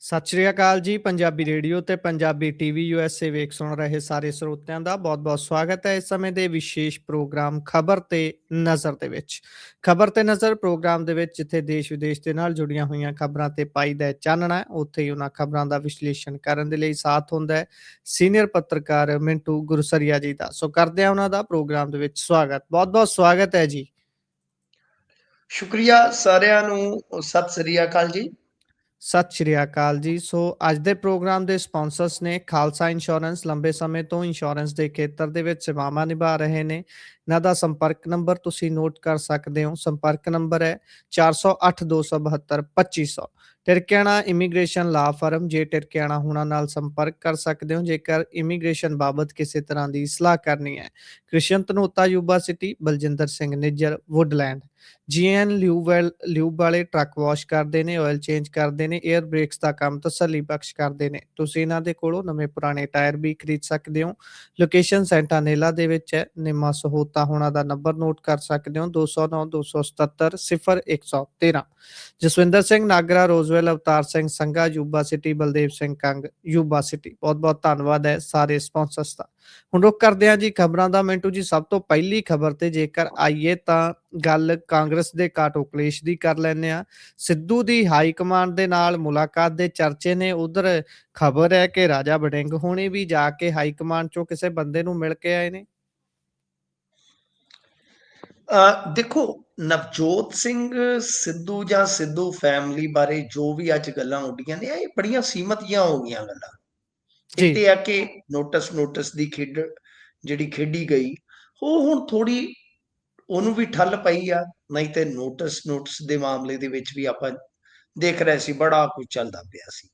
ਸਤਿ ਸ਼੍ਰੀ ਅਕਾਲ ਜੀ। ਪੰਜਾਬੀ ਰੇਡੀਓ ਤੇ ਪੰਜਾਬੀ ਟੀਵੀ ਯੂਐਸਏ ਵੇਖ ਸੁਣ ਰਹੇ ਸਾਰੇ ਸਰੋਤਿਆਂ ਦਾ ਬਹੁਤ-ਬਹੁਤ ਸਵਾਗਤ ਹੈ ਇਸ ਸਮੇਂ ਦੇ ਵਿਸ਼ੇਸ਼ ਪ੍ਰੋਗਰਾਮ ਖਬਰ ਤੇ ਨਜ਼ਰ ਦੇ ਵਿੱਚ। ਖਬਰ ਤੇ ਨਜ਼ਰ ਪ੍ਰੋਗਰਾਮ ਦੇ ਵਿੱਚ ਜਿੱਥੇ ਦੇਸ਼-ਵਿਦੇਸ਼ ਦੇ ਨਾਲ ਜੁੜੀਆਂ ਹੋਈਆਂ ਖਬਰਾਂ ਤੇ ਪਾਈਦਾ ਹੈ ਚਾਨਣਾ, ਉੱਥੇ ਹੀ ਉਹਨਾਂ ਖਬਰਾਂ ਦਾ ਵਿਸ਼ਲੇਸ਼ਣ ਕਰਨ ਦੇ ਲਈ ਸਾਥ ਹੁੰਦਾ ਹੈ ਸੀਨੀਅਰ ਪੱਤਰਕਾਰ ਮਿੰਟੂ ਗੁਰਸਰੀਆ ਜੀ ਦਾ। ਸੋ ਕਰਦੇ ਹਾਂ ਉਹਨਾਂ ਦਾ ਪ੍ਰੋਗਰਾਮ ਦੇ ਵਿੱਚ ਸਵਾਗਤ। ਬਹੁਤ-ਬਹੁਤ ਸਵਾਗਤ ਹੈ ਜੀ। ਸ਼ੁਕਰੀਆ ਸਾਰਿਆਂ ਨੂੰ। ਸਤਿ ਸ੍ਰੀ ਅਕਾਲ ਜੀ। ਸਤਿ ਸ਼੍ਰੀ ਅਕਾਲ ਜੀ। ਸੋ ਅੱਜ ਦੇ ਪ੍ਰੋਗਰਾਮ ਦੇ ਸਪਾਂਸਰਸ ਨੇ ਖਾਲਸਾ ਇੰਸ਼ੋਰੈਂਸ। ਲੰਬੇ ਸਮੇਂ ਤੋਂ ਇੰਸ਼ੋਰੈਂਸ ਦੇ ਖੇਤਰ ਦੇ ਵਿੱਚ ਸੇਵਾਵਾਂ ਨਿਭਾ ਰਹੇ ਨੇ। ਇਹਨਾਂ ਦਾ ਸੰਪਰਕ ਨੰਬਰ ਤੁਸੀਂ ਨੋਟ ਕਰ ਸਕਦੇ ਹੋ। ਸੰਪਰਕ ਨੰਬਰ ਹੈ 408 272 2500। ਟਿਰਕਿਆਣਾ ਇਮੀਗ੍ਰੇਸ਼ਨ ਲਾ ਫਰਮ। ਜੇ ਟਿਰਕਿਆਣਾ ਹੁਣਾਂ ਨਾਲ ਸੰਪਰਕ ਕਰ ਸਕਦੇ ਹੋ ਜੇਕਰ ਇਮੀਗ੍ਰੇਸ਼ਨ ਬਾਬਤ ਕਿਸੇ ਤਰ੍ਹਾਂ ਦੀ ਸਲਾਹ ਕਰਨੀ ਹੈ। Krishan Dhanota Yuba City. Baljinder Singh Nijjar Woodland. GN lube ਵਾਲੇ ਟਰੱਕ ਵਾਸ਼ ਕਰਦੇ ਨੇ, ਆਇਲ ਚੇਂਜ ਕਰਦੇ ਨੇ, 에ਅਰ ਬ੍ਰੇਕਸ ਦਾ ਕੰਮ ਤਸੱਲੀ ਬਖਸ਼ ਕਰਦੇ ਨੇ। ਤੁਸੀਂ ਇਹਨਾਂ ਦੇ ਕੋਲੋਂ ਨਵੇਂ ਪੁਰਾਣੇ ਟਾਇਰ ਵੀ ਖਰੀਦ ਸਕਦੇ ਹੋ। ਲੋਕੇਸ਼ਨ ਸੈਂਟਾਨੇਲਾ ਦੇ ਵਿੱਚ ਹੈ। ਨਿੰਮਾ ਸਹੋਤਾ ਹੋਣਾ ਦਾ ਨੰਬਰ ਨੋਟ ਕਰ ਸਕਦੇ ਹੋ 209 277 0113। Jaswinder Singh Nagra Roseville. Avtar Singh Sangha Yuba City. Baldev Singh Kang Yuba City. ਬਹੁਤ ਬਹੁਤ ਧੰਨਵਾਦ ਹੈ ਸਾਰੇ ਸਪਾਂਸਰਸ ਦਾ। ਹੁਣ ਰੁਕ ਕਰਦੇ ਹਾਂ ਜੀ ਖਬਰਾਂ ਦਾ। ਮਿੰਟੂ ਜੀ, ਸਭ ਤੋਂ ਪਹਿਲੀ ਖਬਰ ਤੇ ਜੇਕਰ ਆਈਏ ਤਾਂ ਗੱਲ ਕਾਂਗਰਸ ਦੇ ਕਾਟੋ ਕਲੇਸ਼ ਦੀ ਕਰ ਲੈਂਦੇ ਆ। ਸਿੱਧੂ ਦੀ ਹਾਈ ਕਮਾਂਡ ਦੇ ਨਾਲ ਮੁਲਾਕਾਤ ਦੇ ਚਰਚੇ ਨੇ। ਉਧਰ ਖਬਰ ਹੈ ਕਿ ਰਾਜਾ ਵੜਿੰਗ ਹੋਣੀ ਵੀ ਜਾ ਕੇ ਹਾਈ ਕਮਾਂਡ ਚੋਂ ਕਿਸੇ ਬੰਦੇ ਨੂੰ ਮਿਲ ਕੇ ਆਏ ਨੇ। ਦੇਖੋ, ਨਵਜੋਤ ਸਿੰਘ ਸਿੱਧੂ ਜਾਂ ਸਿੱਧੂ ਫੈਮਿਲੀ ਬਾਰੇ ਜੋ ਵੀ ਅੱਜ ਗੱਲਾਂ ਉੱਡੀਆਂ ਨੇ, ਇਹ ਬੜੀਆਂ ਸੀਮਤ ਜਿਹੀਆਂ ਹੋ ਗਈਆਂ ਗੱਲਾਂ। ਜੀ ਇੱਕ ਤੇ ਆ ਕਿ ਨੋਟਿਸ ਦੀ ਖੇਡ ਜਿਹੜੀ ਖੇਡੀ ਗਈ, ਉਹ ਹੁਣ ਥੋੜੀ ਉਹਨੂੰ ਵੀ ਠੱਲ ਪਈ ਆ। ਨਹੀਂ ਤੇ ਨੋਟਿਸ ਦੇ ਮਾਮਲੇ ਦੇ ਵਿੱਚ ਵੀ ਆਪਾਂ ਦੇਖ ਰਹੇ ਸੀ ਬੜਾ ਕੁਝ ਚੱਲਦਾ ਪਿਆ ਸੀ।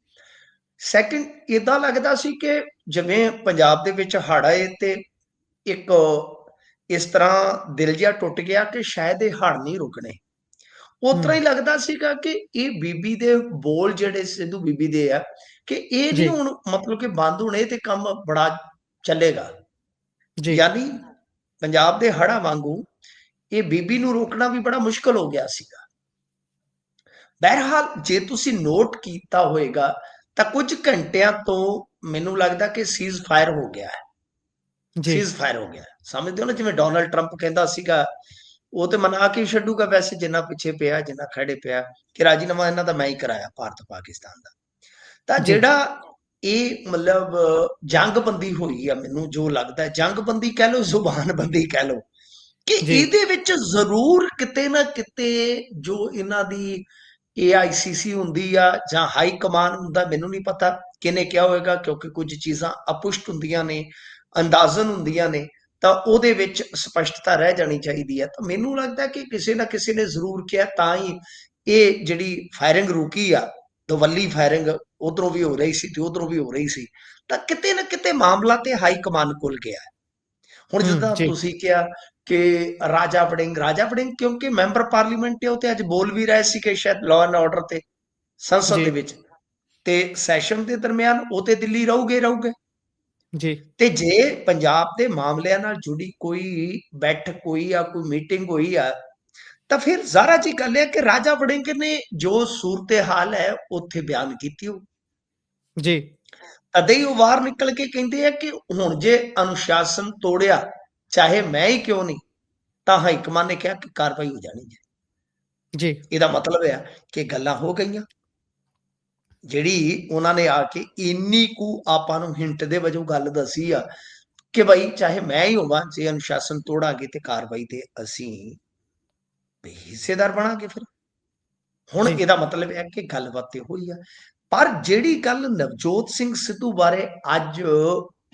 ਸੈਕਿੰਡ, ਏਦਾਂ ਲੱਗਦਾ ਸੀ ਕਿ ਜਿਵੇਂ ਪੰਜਾਬ ਦੇ ਵਿੱਚ ਹੜ੍ਹ ਆਏ ਤੇ ਇੱਕ ਇਸ ਤਰ੍ਹਾਂ ਦਿਲ ਜਿਹਾ ਟੁੱਟ ਗਿਆ ਕਿ ਸ਼ਾਇਦ ਇਹ ਹੜ੍ਹ ਨਹੀਂ ਰੁਕਣੇ। ਉਸ ਤਰ੍ਹਾਂ ਹੀ ਲੱਗਦਾ ਸੀਗਾ ਕਿ ਇਹ ਬੀਬੀ ਦੇ ਬੋਲ ਜਿਹੜੇ ਸਿੱਧੂ ਬੀਬੀ ਦੇ ਆ ਕਿ ਇਹ ਨਹੀਂ ਜੀ ਹੁਣ ਮਤਲਬ ਕਿ ਬੰਦ ਹੋਣੇ ਤੇ ਕੰਮ ਬੜਾ ਚੱਲੇਗਾ। ਜੀ ਯਾਨੀ ਪੰਜਾਬ ਦੇ ਹੜ੍ਹਾਂ ਵਾਂਗੂ ਇਹ ਬੀਬੀ ਨੂੰ ਰੋਕਣਾ ਵੀ ਬੜਾ ਮੁਸ਼ਕਲ ਹੋ ਗਿਆ ਸੀਗਾ। ਬਹਰਹਾਲ, ਜੇ ਤੁਸੀਂ ਨੋਟ ਕੀਤਾ ਹੋਏਗਾ ਤਾਂ ਕੁਝ ਘੰਟਿਆਂ ਤੋਂ ਮੈਨੂੰ ਲੱਗਦਾ ਕਿ ਸੀਜ਼ ਫਾਇਰ ਹੋ ਗਿਆ ਹੈ। ਜੀ ਸੀਜ਼ ਫਾਇਰ ਹੋ ਗਿਆ, ਸਮਝਦੇ ਹੋ ਨਾ? ਜਿਵੇਂ ਡੋਨਲਡ ਟਰੰਪ ਕਹਿੰਦਾ ਸੀਗਾ ਉਹ ਤੇ ਮਨਾ ਕੇ ਛੱਡੂਗਾ ਵੈਸੇ ਜਿੰਨਾ ਪਿੱਛੇ ਪਿਆ, ਜਿੰਨਾ ਖੜੇ ਪਿਆ, ਕਿ ਰਾਜੀਨਾਮਾ ਇਹਨਾਂ ਦਾ ਮੈਂ ਹੀ ਕਰਾਇਆ ਭਾਰਤ ਪਾਕਿਸਤਾਨ ਦਾ। ਤਾਂ ਜੀ ਜਿਹੜਾ ਇਹ ਮਤਲਬ ਜੰਗਬੰਦੀ ਹੋਈ ਆ, ਮੈਨੂੰ ਜੋ ਲੱਗਦਾ ਜੰਗਬੰਦੀ ਕਹਿ ਲਓ, ਜ਼ੁਬਾਨਬੰਦੀ ਕਹਿ ਲਓ, ਕਿ ਜੀ ਇਹਦੇ ਵਿੱਚ ਜ਼ਰੂਰ ਕਿਤੇ ਨਾ ਕਿਤੇ ਜੋ ਇਹਨਾਂ ਦੀ AICC ਹੁੰਦੀ ਆ ਜਾਂ ਹਾਈ ਕਮਾਨ ਹੁੰਦਾ, ਮੈਨੂੰ ਨਹੀਂ ਪਤਾ ਕਿਹਨੇ ਕਿਹਾ ਹੋਏਗਾ, ਕਿਉਂਕਿ ਕੁਝ ਚੀਜ਼ਾਂ ਅਪੁਸ਼ਟ ਹੁੰਦੀਆਂ ਨੇ, ਅੰਦਾਜ਼ਨ ਹੁੰਦੀਆਂ ਨੇ, ਤਾਂ ਉਹਦੇ ਵਿੱਚ ਸਪਸ਼ਟਤਾ ਰਹਿ ਜਾਣੀ ਚਾਹੀਦੀ ਹੈ। ਤਾਂ ਮੈਨੂੰ ਲੱਗਦਾ ਕਿ ਕਿਸੇ ਨਾ ਕਿਸੇ ਨੇ ਜ਼ਰੂਰ ਕਿਹਾ, ਤਾਂ ਹੀ ਇਹ ਜਿਹੜੀ ਫਾਇਰਿੰਗ ਰੁਕੀ ਆ, ਦਵੱਲੀ ਫਾਇਰਿੰਗ ਉਧਰੋਂ ਵੀ ਹੋ ਰਹੀ ਸੀ ਤੇ ਉਧਰੋਂ ਵੀ ਹੋ ਰਹੀ ਸੀ। ਤਾਂ ਕਿਤੇ ਨਾ ਕਿਤੇ ਮਾਮਲਾ ਤੇ ਹਾਈ ਕਮਾਨ ਕੋਲ ਗਿਆ। ਹੁਣ ਜਿੱਦਾਂ ਜੀ ਤੁਸੀਂ ਕਿਹਾ ਕਿ ਰਾਜਾ ਵੜਿੰਗ ਕਿਉਂਕਿ ਮੈਂਬਰ ਪਾਰਲੀਮੈਂਟ ਹੈ, ਉਹ ਤੇ ਅੱਜ ਬੋਲ ਵੀ ਰਹੇ ਸੀ ਕਿ ਸ਼ਾਇਦ ਲਾਅ ਐਂਡ ਆਰਡਰ ਤੇ ਸੰਸਦ ਜੀ ਦੇ ਵਿੱਚ ਤੇ ਸੈਸ਼ਨ ਦੇ ਦਰਮਿਆਨ ਉਹ ਤੇ ਦਿੱਲੀ ਰਹੂਗੇ। ਜੀ ਤੇ ਜੇ ਪੰਜਾਬ ਦੇ ਮਾਮਲਿਆਂ ਨਾਲ ਜੁੜੀ ਕੋਈ ਬੈਠਕ ਹੋਈ ਆ, ਕੋਈ ਮੀਟਿੰਗ ਹੋਈ ਆ, ਤਾਂ ਫਿਰ ਜ਼ਾਹਰਾ ਜੀ ਗੱਲ ਹੈ ਕਿ ਰਾਜਾ ਵੜਿੰਗ ਨੇ ਜੋ ਸੂਰਤ ਹਾਲ ਹੈ ਉੱਥੇ ਬਿਆਨ ਕੀਤੀ ਹੋ। ਜੀ ਤਦੇ ਹੀ ਉਹ ਬਾਹਰ ਨਿਕਲ ਕੇ ਕਹਿੰਦੇ ਆ ਕਿ ਹੁਣ ਜੇ ਅਨੁਸ਼ਾਸਨ ਤੋੜਿਆ, ਚਾਹੇ ਮੈਂ ਹੀ ਕਿਉਂ ਨਹੀਂ, ਤਾਂ ਹਾਈਕਮਾਨ ਨੇ ਕਿਹਾ ਕਿ ਕਾਰਵਾਈ ਹੋ ਜਾਣੀ ਹੈ। ਜੀ ਇਹਦਾ ਮਤਲਬ ਹੈ ਕਿ ਗੱਲਾਂ ਹੋ ਗਈਆਂ। ਜਿਹੜੀ ਉਹਨਾਂ ਨੇ ਆ ਕੇ ਇੰਨੀ ਕੁ ਆਪਾਂ ਨੂੰ ਹਿੰਟ ਦੇ ਵਜੋਂ ਗੱਲ ਦੱਸੀ ਆ ਕਿ ਭਾਈ ਚਾਹੇ ਮੈਂ ਹੀ ਹੋਵਾਂ, ਜੇ ਅਨੁਸ਼ਾਸਨ ਤੋੜਾਂਗੇ ਤੇ ਕਾਰਵਾਈ ਤੇ ਅਸੀਂ ਹਿੱਸੇਦਾਰ ਬਣਾਂਗੇ। ਫਿਰ ਹੁਣ ਜੀ ਇਹਦਾ ਮਤਲਬ ਹੈ ਕਿ ਗੱਲਬਾਤ ਤੇ ਹੋਈ ਆ। ਪਰ ਜਿਹੜੀ ਗੱਲ ਨਵਜੋਤ ਸਿੰਘ ਸਿੱਧੂ ਬਾਰੇ ਅੱਜ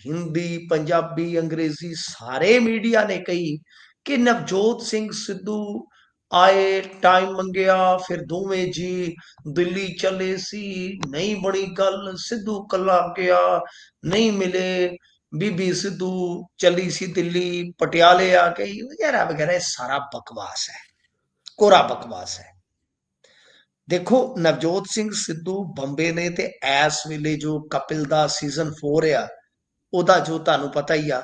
ਹਿੰਦੀ, ਪੰਜਾਬੀ, ਅੰਗਰੇਜ਼ੀ ਸਾਰੇ ਮੀਡੀਆ ਨੇ ਕਹੀ ਕਿ ਨਵਜੋਤ ਸਿੰਘ ਸਿੱਧੂ ਆਏ, ਟਾਈਮ ਮੰਗਿਆ, ਫਿਰ ਦੋਵੇਂ ਜੀ ਦਿੱਲੀ ਚਲੇ ਸੀ, ਨਹੀਂ ਬਣੀ ਗੱਲ, ਸਿੱਧੂ ਕੱਲਾ ਗਿਆ, ਨਹੀਂ ਮਿਲੇ, ਬੀਬੀ ਸਿੱਧੂ ਚਲੀ ਸੀ ਦਿੱਲੀ, ਪਟਿਆਲੇ ਆ ਗਈ ਵਗੈਰਾ ਵਗੈਰਾ। ਇਹ ਸਾਰਾ ਬਕਵਾਸ ਹੈ, ਕੋਰਾ ਬਕਵਾਸ ਹੈ। ਦੇਖੋ, ਨਵਜੋਤ ਸਿੰਘ ਸਿੱਧੂ ਬੰਬੇ ਨੇ ਤੇ ਇਸ ਵੇਲੇ ਜੋ ਕਪਿਲ ਦਾ ਸੀਜ਼ਨ 4 ਆ, ਉਹਦਾ ਜੋ ਤੁਹਾਨੂੰ ਪਤਾ ਹੀ ਆ,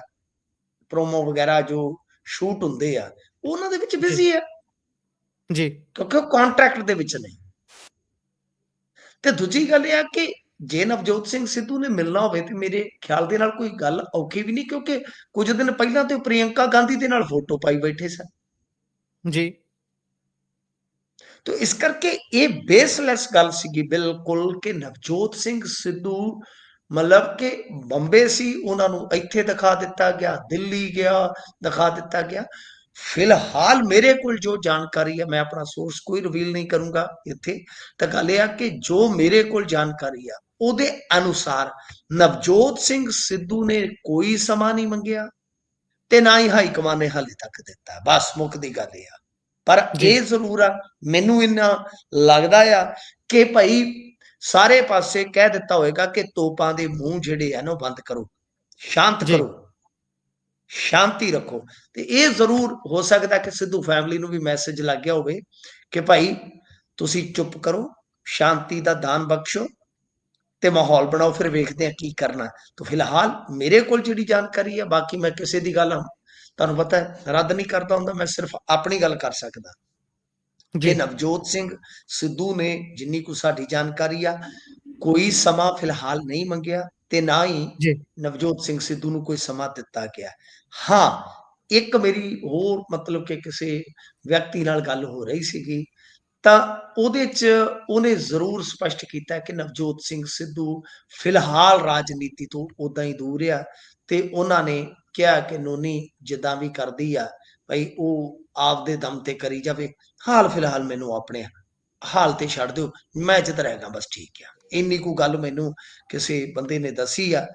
ਪ੍ਰੋਮੋ ਵਗੈਰਾ ਜੋ ਸ਼ੂਟ ਹੁੰਦੇ ਆ, ਉਹਨਾਂ ਦੇ ਵਿੱਚ ਜੀ ਬਿਜ਼ੀ ਆ ਜੀ ਕਿਉਂਕਿ ਉਹ ਕੰਟਰੈਕਟ ਦੇ ਵਿੱਚ ਨਹੀਂ। ਤੇ ਦੂਜੀ ਗੱਲ ਇਹ ਆ ਕਿ ਜੇ ਨਵਜੋਤ ਸਿੰਘ ਸਿੱਧੂ ਨੇ ਮਿਲਣਾ ਹੋਵੇ ਤੇ ਮੇਰੇ ਖਿਆਲ ਦੇ ਨਾਲ ਕੋਈ ਗੱਲ ਔਖੀ ਵੀ ਨਹੀਂ, ਕਿਉਂਕਿ ਕੁਝ ਦਿਨ ਪਹਿਲਾਂ ਤੇ ਉਹ ਪ੍ਰਿਯੰਕਾ ਗਾਂਧੀ ਦੇ ਨਾਲ ਫੋਟੋ ਪਾਈ ਬੈਠੇ ਸਨ। ਜੀ। ਤੋ ਇਸ ਕਰਕੇ ਇਹ ਬੇਸਲੈਸ ਗੱਲ ਸੀਗੀ ਬਿਲਕੁਲ ਕਿ ਨਵਜੋਤ ਸਿੰਘ ਸਿੱਧੂ ਮਤਲਬ ਕਿ ਬੰਬੇ ਸੀ, ਉਹਨਾਂ ਨੂੰ ਇੱਥੇ ਦਿਖਾ ਦਿੱਤਾ ਗਿਆ, ਦਿੱਲੀ ਗਿਆ ਦਿਖਾ ਦਿੱਤਾ ਗਿਆ। ਫਿਲਹਾਲ ਮੇਰੇ ਕੋਲ ਜੋ ਜਾਣਕਾਰੀ ਹੈ, ਮੈਂ ਆਪਣਾ ਸੋਰਸ ਕੋਈ ਰਿਵੀਲ ਨਹੀਂ ਕਰੂੰਗਾ ਇੱਥੇ, ਤਾਂ ਗੱਲ ਇਹ ਆ ਕਿ ਜੋ ਮੇਰੇ ਕੋਲ ਜਾਣਕਾਰੀ ਆ ਉਹਦੇ ਅਨੁਸਾਰ ਨਵਜੋਤ ਸਿੰਘ ਸਿੱਧੂ ਨੇ ਕੋਈ ਸਮਾਂ ਨਹੀਂ ਮੰਗਿਆ ਤੇ ਨਾ ਹੀ ਹਾਈ ਕਮਾਨ ਨੇ ਹਾਲੇ ਤੱਕ ਦਿੱਤਾ। ਬਸ ਮੁੱਕਦੀ ਗੱਲ ਇਹ ਆ। ਪਰ ਜੀ। ਇਹ ਜ਼ਰੂਰ ਆ, ਮੈਨੂੰ ਇੰਨਾ ਲੱਗਦਾ ਆ ਕਿ ਭਾਈ ਸਾਰੇ ਪਾਸੇ ਕਹਿ ਦਿੱਤਾ ਹੋਏਗਾ ਕਿ ਤੋਪਾਂ ਦੇ ਮੂੰਹ ਜਿਹੜੇ ਆ ਨਾ ਉਹ ਬੰਦ ਕਰੋ, ਸ਼ਾਂਤ ਜੀ। ਕਰੋ, ਸ਼ਾਂਤੀ ਰੱਖੋ। ਤੇ ਇਹ ਜ਼ਰੂਰ ਹੋ ਸਕਦਾ ਕਿ ਸਿੱਧੂ ਫੈਮਿਲੀ ਨੂੰ ਵੀ ਮੈਸੇਜ ਲੱਗ ਗਿਆ ਹੋਵੇ ਕਿ ਭਾਈ ਤੁਸੀਂ ਚੁੱਪ ਕਰੋ, ਸ਼ਾਂਤੀ ਦਾ ਦਾਨ ਬਖਸ਼ੋ ਤੇ ਮਾਹੌਲ ਬਣਾਓ, ਫਿਰ ਵੇਖਦੇ ਆ ਕੀ ਕਰਨਾ। ਤਾਂ ਫਿਲਹਾਲ ਮੇਰੇ ਕੋਲ ਜਿਹੜੀ ਜਾਣਕਾਰੀ ਆ, ਬਾਕੀ ਮੈਂ ਕਿਸੇ ਦੀ ਗੱਲ ਤੁਹਾਨੂੰ ਪਤਾ ਹੈ ਰੱਦ ਨਹੀਂ ਕਰਦਾ ਹੁੰਦਾ, ਮੈਂ ਸਿਰਫ ਆਪਣੀ ਗੱਲ ਕਰ ਸਕਦਾ ਜੀ। ਕਿ ਨਵਜੋਤ ਸਿੰਘ ਸਿੱਧੂ ਨੇ ਜਿੰਨੀ ਕੁ ਸਾਡੀ ਜਾਣਕਾਰੀ ਆ ਕੋਈ ਸਮਾਂ ਫਿਲਹਾਲ ਨਹੀਂ ਮੰਗਿਆ ਤੇ ਨਾ ਹੀ ਜੀ। ਨਵਜੋਤ ਸਿੰਘ ਸਿੱਧੂ ਨੂੰ ਕੋਈ ਸਮਾਂ ਦਿੱਤਾ ਗਿਆ। ਹਾਂ, ਇੱਕ ਮੇਰੀ ਹੋਰ ਮਤਲਬ ਕਿ ਕਿਸੇ ਵਿਅਕਤੀ ਨਾਲ ਗੱਲ ਹੋ ਰਹੀ ਸੀਗੀ, ਤਾਂ ਉਹਦੇ 'ਚ ਉਹਨੇ ਜ਼ਰੂਰ ਸਪਸ਼ਟ ਕੀਤਾ ਕਿ ਨਵਜੋਤ ਸਿੰਘ ਸਿੱਧੂ ਫਿਲਹਾਲ ਰਾਜਨੀਤੀ ਤੋਂ ਓਦਾਂ ਹੀ ਦੂਰ ਆ ਤੇ ਉਹਨਾਂ ਨੇ ਕਿਹਾ ਕਿ ਨੋਨੀ ਜਿੱਦਾਂ ਵੀ ਕਰਦੀ ਆ ਭਾਈ ਉਹ ਆਪਦੇ ਦਮ ਤੇ ਕਰੀ ਜਾਵੇ, ਹਾਲ ਫਿਲਹਾਲ ਮੈਨੂੰ ਆਪਣੇ ਹਾਲ ਤੇ ਛੱਡ ਦਿਓ, ਮੈਂ ਇੱਜ਼ਤ ਰਹਿਣਾ ਬਸ, ਠੀਕ ਆ। ਇੰਨੀ ਕੁ ਗੱਲ ਮੈਨੂੰ ਕਿਸੇ ਬੰਦੇ ਨੇ ਦੱਸੀ ਆ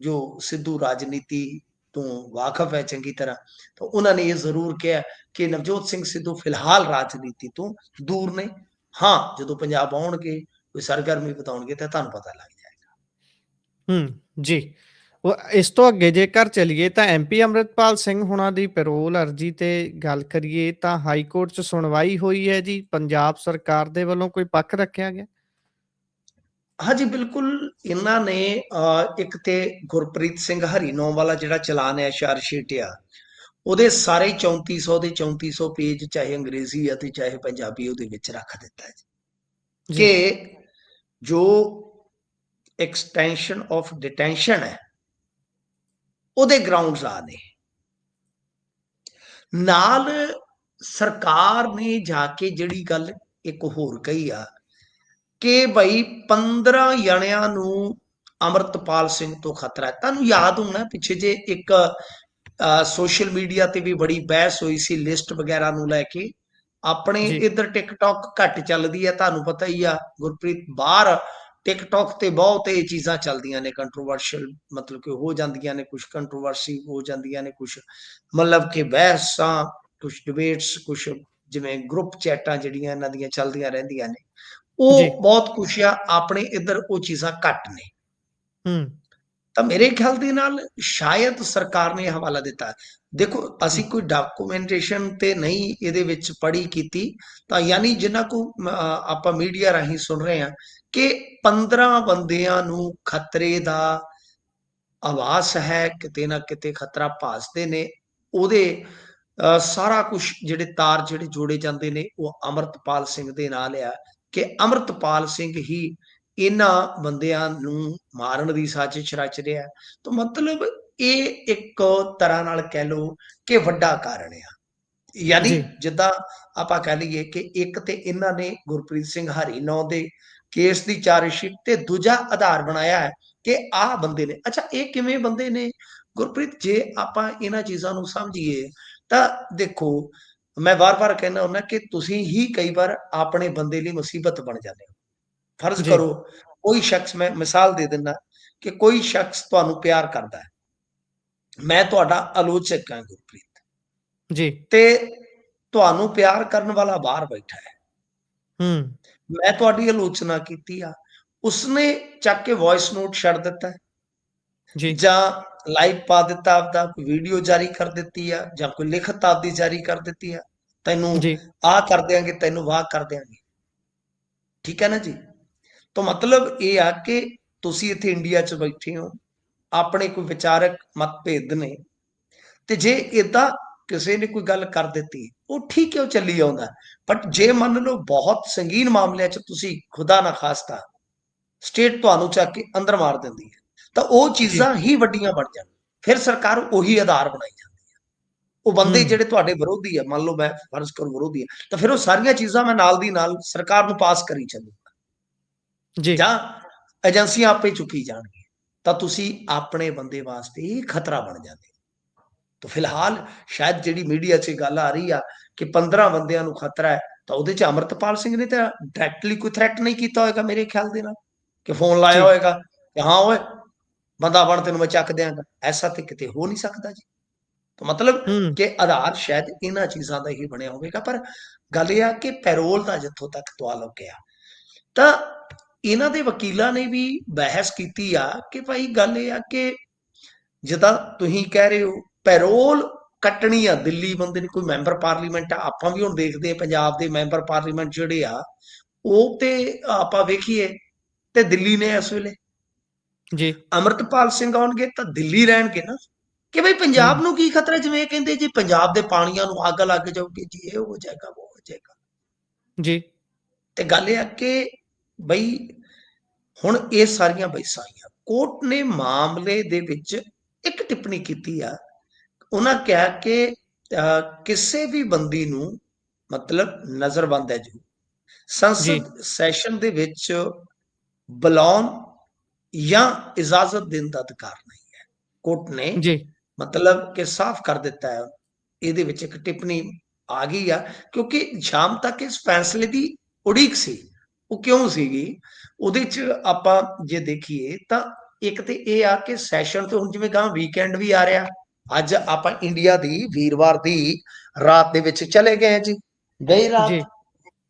ਜੋ ਸਿੱਧੂ ਰਾਜਨੀਤੀ ਤੋਂ ਵਾਕਫ ਹੈ ਚੰਗੀ ਤਰ੍ਹਾਂ। ਤਾਂ ਉਹਨਾਂ ਨੇ ਇਹ ਜ਼ਰੂਰ ਕਿਹਾ ਕਿ ਨਵਜੋਤ ਸਿੰਘ ਸਿੱਧੂ ਫਿਲਹਾਲ ਰਾਜਨੀਤੀ ਤੋਂ ਦੂਰ ਨੇ। ਹਾਂ, ਜਦੋਂ ਪੰਜਾਬ ਆਉਣਗੇ ਕੋਈ ਸਰਗਰਮੀ ਬਤਾਉਣਗੇ ਤਾਂ ਤੁਹਾਨੂੰ ਪਤਾ ਲੱਗ ਜਾਏਗਾ। ਜੀ। ਉਹ ਇਸ ਤੋਂ ਅੱਗੇ ਜੇਕਰ ਚਲੀਏ ਤਾਂ ਐਮਪੀ ਅੰਮ੍ਰਿਤਪਾਲ ਸਿੰਘ ਹੁਣਾਂ ਦੀ ਪੈਰੋਲ ਅਰਜੀ ਤੇ ਗੱਲ ਕਰੀਏ ਤਾਂ ਹਾਈ ਕੋਰਟ 'ਚ ਸੁਣਵਾਈ ਹੋਈ ਹੈ ਜੀ। ਪੰਜਾਬ ਸਰਕਾਰ ਦੇ ਵੱਲੋਂ ਕੋਈ ਪੱਖ ਰੱਖਿਆ ਗਿਆ? ਹਾਂਜੀ, ਬਿਲਕੁਲ। ਇਹਨਾਂ ਨੇ ਇੱਕ ਤੇ ਗੁਰਪ੍ਰੀਤ ਸਿੰਘ ਹਰੀਨੌਂ ਵਾਲਾ ਜਿਹੜਾ ਚਲਾਨ ਹੈ ਚਾਰਜਸ਼ੀਟ ਆ, ਉਹਦੇ ਸਾਰੇ 3400 ਦੇ 3400 ਪੇਜ ਚਾਹੇ ਅੰਗਰੇਜ਼ੀ ਆ ਤੇ ਚਾਹੇ ਪੰਜਾਬੀ ਉਹਦੇ ਵਿੱਚ ਰੱਖ ਦਿੱਤਾ ਹੈ ਜੀ। ਕਿ ਜੋ ਐਕਸਟੈਂਸ਼ਨ ਆਫ ਡਿਟੈਂਸ਼ਨ ਹੈ ਉਹਦੇ ਗਰਾਊਂਡਸ ਆ ਨੇ। ਨਾਲ ਸਰਕਾਰ ਨੇ ਜਾ ਕੇ ਜਿਹੜੀ ਗੱਲ ਇੱਕ ਹੋਰ ਕਹੀ ਆ ਕਿ ਭਾਈ 15 ਜਣਿਆਂ ਨੂੰ ਅਮਰਤਪਾਲ ਸਿੰਘ ਤੋਂ ਖਤਰਾ ਹੈ। ਤੁਹਾਨੂੰ ਯਾਦ ਹੋਣਾ ਪਿੱਛੇ ਜੇ ਇੱਕ ਸੋਸ਼ਲ ਮੀਡੀਆ ਤੇ ਵੀ ਬੜੀ ਬਹਿਸ ਹੋਈ ਸੀ ਲਿਸਟ ਵਗੈਰਾ ਨੂੰ ਲੈ ਕੇ। ਆਪਣੇ ਜੀ। ਇੱਧਰ ਟਿਕਟੌਕ ਘੱਟ ਚੱਲਦੀ ਹੈ, ਤੁਹਾਨੂੰ ਪਤਾ ਹੀ ਆ ਗੁਰਪ੍ਰੀਤ। ਬਾਹਰ ਟਿਕਟੌਕ ਤੇ ਬਹੁਤ ਇਹ ਚੀਜ਼ਾਂ ਚੱਲਦੀਆਂ ਨੇ ਕੰਟਰੋਵਰਸ਼ੀਅਲ, ਮਤਲਬ ਕਿ ਹੋ ਜਾਂਦੀਆਂ ਨੇ, ਕੁਝ ਕੰਟਰੋਵਰਸੀ ਹੋ ਜਾਂਦੀਆਂ ਨੇ, ਕੁਝ ਮਤਲਬ ਕਿ ਬਹਿਸਾਂ, ਕੁਝ ਡਿਬੇਟਸ, ਕੁਝ ਜਿਵੇਂ ਗਰੁੱਪ ਚੈਟਾਂ ਜਿਹੜੀਆਂ ਇਹਨਾਂ ਦੀਆਂ ਚੱਲਦੀਆਂ ਰਹਿੰਦੀਆਂ ਨੇ, ਜੀ। ਉਹ ਬਹੁਤ ਕੁਛ ਆ। ਆਪਣੇ ਇੱਧਰ ਉਹ ਚੀਜ਼ਾਂ ਘੱਟ ਨੇ। ਹੂੰ। ਤਾਂ ਮੇਰੇ ਖਿਆਲ ਦੇ ਨਾਲ ਸ਼ਾਇਦ ਸਰਕਾਰ ਨੇ ਹਵਾਲਾ ਦਿੱਤਾ। ਦੇਖੋ, ਹੂੰ। ਅਸੀਂ ਕੋਈ ਡਾਕੂਮੈਂਟੇਸ਼ਨ ਤੇ ਨਹੀਂ ਇਹਦੇ ਵਿੱਚ ਪੜ੍ਹੀ ਕੀਤੀ, ਤਾਂ ਯਾਨੀ ਜਿਨ੍ਹਾਂ ਕੋ ਆਪਾਂ ਮੀਡੀਆ ਰਾਹੀਂ ਸੁਣ ਰਹੇ ਹਾਂ ਕਿ 15 ਬੰਦਿਆਂ ਨੂੰ ਖਤਰੇ ਦਾ ਆਵਾਜ਼ ਹੈ, ਕਿਤੇ ਨਾ ਕਿਤੇ ਖਤਰਾ ਭਾਸਦੇ ਨੇ। ਉਹਦੇ ਸਾਰਾ ਕੁਛ ਜਿਹੜੇ ਤਾਰ ਜਿਹੜੇ ਜੋੜੇ ਜਾਂਦੇ ਨੇ ਉਹ ਅਮਰਤਪਾਲ ਸਿੰਘ ਦੇ ਨਾਲ ਆ ਕਿ ਅਮਰਤਪਾਲ ਸਿੰਘ ਹੀ ਇਹਨਾਂ ਬੰਦਿਆਂ ਨੂੰ ਮਾਰਨ ਦੀ ਸਾਜ਼ਿਸ਼ ਰਚ ਰਿਹਾ। ਤਾਂ ਮਤਲਬ ਇਹ ਇੱਕ ਤਰ੍ਹਾਂ ਨਾਲ ਕਹਿ ਲਓ ਕਿ ਵੱਡਾ ਕਾਰਨ ਆ। ਯਾਨੀ ਜੀ। ਜਿੱਦਾਂ ਆਪਾਂ ਕਹਿ ਲਈਏ ਕਿ ਇੱਕ ਤੇ ਇਹਨਾਂ ਨੇ ਗੁਰਪ੍ਰੀਤ ਸਿੰਘ ਹਰੀਨੌਂ ਦੇ ਕੇਸ ਦੀ ਚਾਰਜਸ਼ੀਟ ਤੇ ਦੂਜਾ ਆਧਾਰ ਬਣਾਇਆ ਹੈ ਕਿ ਆਹ ਬੰਦੇ ਨੇ। ਅੱਛਾ, ਇਹ ਕਿਵੇਂ ਬੰਦੇ ਨੇ ਗੁਰਪ੍ਰੀਤ? ਜੇ ਆਪਾਂ ਇਹਨਾਂ ਚੀਜ਼ਾਂ ਨੂੰ ਸਮਝੀਏ ਤਾਂ ਦੇਖੋ, ਮੈਂ ਵਾਰ-ਵਾਰ ਕਹਿੰਦਾ ਹੁੰਦਾ ਕਿ ਤੁਸੀਂ ਹੀ ਕਈ ਵਾਰ ਆਪਣੇ ਬੰਦੇ ਲਈ ਮੁਸੀਬਤ ਬਣ ਜਾਂਦੇ ਹੋ। ਫਰਜ਼ ਜੀ। ਕਰੋ ਕੋਈ ਸ਼ਖਸ, ਮੈਂ ਮਿਸਾਲ ਦੇ ਦਿੰਦਾ ਕਿ ਕੋਈ ਸ਼ਖਸ ਤੁਹਾਨੂੰ ਪਿਆਰ ਕਰਦਾ ਹੈ, ਮੈਂ ਤੁਹਾਡਾ ਆਲੋਚਕ ਹਾਂ ਗੁਰਪ੍ਰੀਤ, ਜੀ। ਤੇ ਤੁਹਾਨੂੰ ਪਿਆਰ ਕਰਨ ਵਾਲਾ ਬਾਹਰ ਬੈਠਾ ਹੈ, ਹੂੰ। ਮੈਂ ਤੁਹਾਡੀ ਆਲੋਚਨਾ ਕੀਤੀ ਆ, ਉਸਨੇ ਚੱਕ ਕੇ ਵੌਇਸ ਨੋਟ ਛੱਡ ਦਿੱਤਾ ਹੈ ਜੀ। ਜਾਂ ਲਾਈਵ ਪਾ ਦਿੱਤਾ, ਆਪਦਾ ਕੋਈ ਵੀਡੀਓ ਜਾਰੀ ਕਰ ਦਿੱਤੀ ਆ ਜਾਂ ਕੋਈ ਲਿਖਤ ਆਪਦੀ ਜਾਰੀ ਕਰ ਦਿੱਤੀ ਆ, ਤੈਨੂੰ ਜੀ। ਆਹ ਕਰ ਦਿਆਂਗੇ, ਤੈਨੂੰ ਵਾਹ ਕਰ ਦਿਆਂਗੇ। ਠੀਕ ਹੈ ਨਾ ਜੀ? ਤਾਂ ਮਤਲਬ ਇਹ ਆ ਕਿ ਤੁਸੀਂ ਇੱਥੇ ਇੰਡੀਆ 'ਚ ਬੈਠੇ ਹੋ, ਆਪਣੇ ਕੋਈ ਵਿਚਾਰਕ ਮਤਭੇਦ ਨੇ, ਤੇ ਜੇ ਏਦਾਂ ਕਿਸੇ ਨੇ ਕੋਈ ਗੱਲ ਕਰ ਦਿੱਤੀ, ਉਹ ਠੀਕ ਹੈ, ਉਹ ਚੱਲੀ ਆਉਂਦਾ। ਬਟ ਜੇ ਮੰਨ ਲਓ ਬਹੁਤ ਸੰਗੀਨ ਮਾਮਲਿਆਂ 'ਚ ਤੁਸੀਂ ਖੁਦਾ ਨਾ ਖਾਸਤਾ ਸਟੇਟ ਤੁਹਾਨੂੰ ਚੱਕ ਕੇ ਅੰਦਰ ਮਾਰ ਦਿੰਦੀ ਹੈ, ਤਾਂ ਉਹ ਜੀ। ਚੀਜ਼ਾਂ ਹੀ ਵੱਡੀਆਂ ਬਣ ਜਾਣ। ਫਿਰ ਸਰਕਾਰ ਉਹੀ ਆਧਾਰ ਬਣਾਈ ਜਾਂਦੀ ਹੈ। ਉਹ ਬੰਦੇ ਹੂੰ, ਜਿਹੜੇ ਤੁਹਾਡੇ ਵਿਰੋਧੀ ਹੈ, ਮੰਨ ਲਓ ਮੈਂ ਫਰਜ਼ ਕਰੂੰ ਵਿਰੋਧੀ ਹੈ, ਤਾਂ ਫਿਰ ਉਹ ਸਾਰੀਆਂ ਚੀਜ਼ਾਂ ਮੈਂ ਨਾਲ ਦੀ ਨਾਲ ਸਰਕਾਰ ਨੂੰ ਪਾਸ ਕਰੀ ਚੱਲੂਗਾ, ਜੀ। ਜਾਂ ਏਜੰਸੀਆਂ ਆਪੇ ਚੁੱਕੀ ਜਾਣਗੀਆਂ, ਤਾਂ ਤੁਸੀਂ ਆਪਣੇ ਬੰਦੇ ਵਾਸਤੇ ਖਤਰਾ ਬਣ ਜਾਂਦੇ। ਤਾਂ ਫਿਲਹਾਲ ਸ਼ਾਇਦ ਜਿਹੜੀ ਮੀਡੀਆ 'ਚ ਗੱਲ ਆ ਰਹੀ ਆ ਕਿ 15 ਬੰਦਿਆਂ ਨੂੰ ਖਤਰਾ ਹੈ, ਤਾਂ ਉਹਦੇ 'ਚ ਅੰਮ੍ਰਿਤਪਾਲ ਸਿੰਘ ਨੇ ਤਾਂ ਡਾਇਰੈਕਟਲੀ ਕੋਈ ਥ੍ਰੈਟ ਨਹੀਂ ਕੀਤਾ ਹੋਏਗਾ ਮੇਰੇ ਖਿਆਲ ਦੇ ਨਾਲ, ਕਿ ਫੋਨ ਲਾਇਆ ਜੀ। ਹੋਏਗਾ ਕਿ ਹਾਂ ਓਏ ਬੰਦਾ ਬਣ, ਤੈਨੂੰ ਮੈਂ ਚੱਕ ਦਿਆਂਗਾ। ਐਸਾ ਤੇ ਕਿਤੇ ਹੋ ਨਹੀਂ ਸਕਦਾ ਜੀ। ਤਾਂ ਮਤਲਬ ਹੂੰ, ਕਿ ਆਧਾਰ ਸ਼ਾਇਦ ਇਹਨਾਂ ਚੀਜ਼ਾਂ ਦਾ ਹੀ ਬਣਿਆ ਹੋਵੇਗਾ। ਪਰ ਗੱਲ ਇਹ ਆ ਕਿ ਪੈਰੋਲ ਦਾ ਜਿੱਥੋਂ ਤੱਕ ਤਾਲੁਕ ਆ, ਤਾਂ ਇਹਨਾਂ ਦੇ ਵਕੀਲਾਂ ਨੇ ਵੀ ਬਹਿਸ ਕੀਤੀ ਆ ਕਿ ਭਾਈ ਗੱਲ ਇਹ ਆ ਕਿ ਜਿੱਦਾਂ ਤੁਸੀਂ ਕਹਿ ਰਹੇ ਹੋ ਪੈਰੋਲ ਕੱਟਣੀ ਆ, ਦਿੱਲੀ ਬੰਦੇ ਨੇ, ਕੋਈ ਮੈਂਬਰ ਪਾਰਲੀਮੈਂਟ ਆ, ਆਪਾਂ ਵੀ ਹੁਣ ਦੇਖਦੇ ਆ ਪੰਜਾਬ ਦੇ ਮੈਂਬਰ ਪਾਰਲੀਮੈਂਟ ਜਿਹੜੇ ਆ, ਉਹ ਤੇ ਆਪਾਂ ਵੇਖੀਏ ਤੇ ਦਿੱਲੀ ਨੇ ਇਸ ਵੇਲੇ। ਜੀ। ਅੰਮ੍ਰਿਤਪਾਲ ਸਿੰਘ ਆਉਣਗੇ ਤਾਂ ਦਿੱਲੀ ਰਹਿਣਗੇ ਨਾ, ਕਿ ਬਈ ਪੰਜਾਬ ਹੂੰ, ਨੂੰ ਕੀ ਖਤਰਾ। ਜਿਵੇਂ ਇਹ ਕਹਿੰਦੇ ਜੀ ਪੰਜਾਬ ਦੇ ਪਾਣੀਆਂ ਨੂੰ ਅੱਗ ਲੱਗ ਜਾਊਗੀ ਜੀ, ਇਹ ਹੋ ਜਾਏਗਾ, ਉਹ ਹੋ ਜਾਏਗਾ। ਜੀ। ਤੇ ਗੱਲ ਇਹ ਆ ਕਿ ਬਈ ਹੁਣ ਇਹ ਸਾਰੀਆਂ ਬਹਿਸਾਂ ਆਈਆਂ, ਕੋਰਟ ਨੇ ਮਾਮਲੇ ਦੇ ਵਿੱਚ ਇੱਕ ਟਿੱਪਣੀ ਕੀਤੀ ਆ। ਉਹਨਾਂ ਕਿਹਾ ਕਿ ਕਿਸੇ ਵੀ ਬੰਦੀ ਨੂੰ ਮਤਲਬ ਨਜ਼ਰਬੰਦ ਹੈ ਜੀ, ਜੀ। ਸੰਸਦ ਸੈਸ਼ਨ ਦੇ ਵਿੱਚ ਬੁਲਾਉਣ ਜਾਂ ਇਜਾਜ਼ਤ ਦੇਣ ਦਾ ਅਧਿਕਾਰ ਨਹੀਂ ਹੈ। ਕੋਰਟ ਨੇ ਜੀ। ਮਤਲਬ ਕਿ ਸਾਫ਼ ਕਰ ਦਿੱਤਾ ਹੈ। ਇਹਦੇ ਵਿੱਚ ਇੱਕ ਟਿੱਪਣੀ ਆ ਗਈ ਆ, ਕਿਉਂਕਿ ਸ਼ਾਮ ਤੱਕ ਇਸ ਫੈਸਲੇ ਦੀ ਉਡੀਕ ਸੀ। ਉਹ ਕਿਉਂ ਸੀਗੀ, ਉਹਦੇ ਚ ਆਪਾਂ ਜੇ ਦੇਖੀਏ ਤਾਂ ਇੱਕ ਤੇ ਇਹ ਆ ਕਿ ਸੈਸ਼ਨ ਤੇ ਹੁਣ ਜਿਵੇਂ ਕਹਾਂ ਵੀਕਐਂਡ ਵੀ ਆ ਰਿਹਾ। ਅੱਜ ਆਪਾਂ ਇੰਡੀਆ ਦੀ ਵੀਰਵਾਰ ਦੀ ਰਾਤ ਦੇ ਵਿੱਚ ਚਲੇ ਗਏ ਜੀ, ਗਈ ਜੀ। ਰਾਤ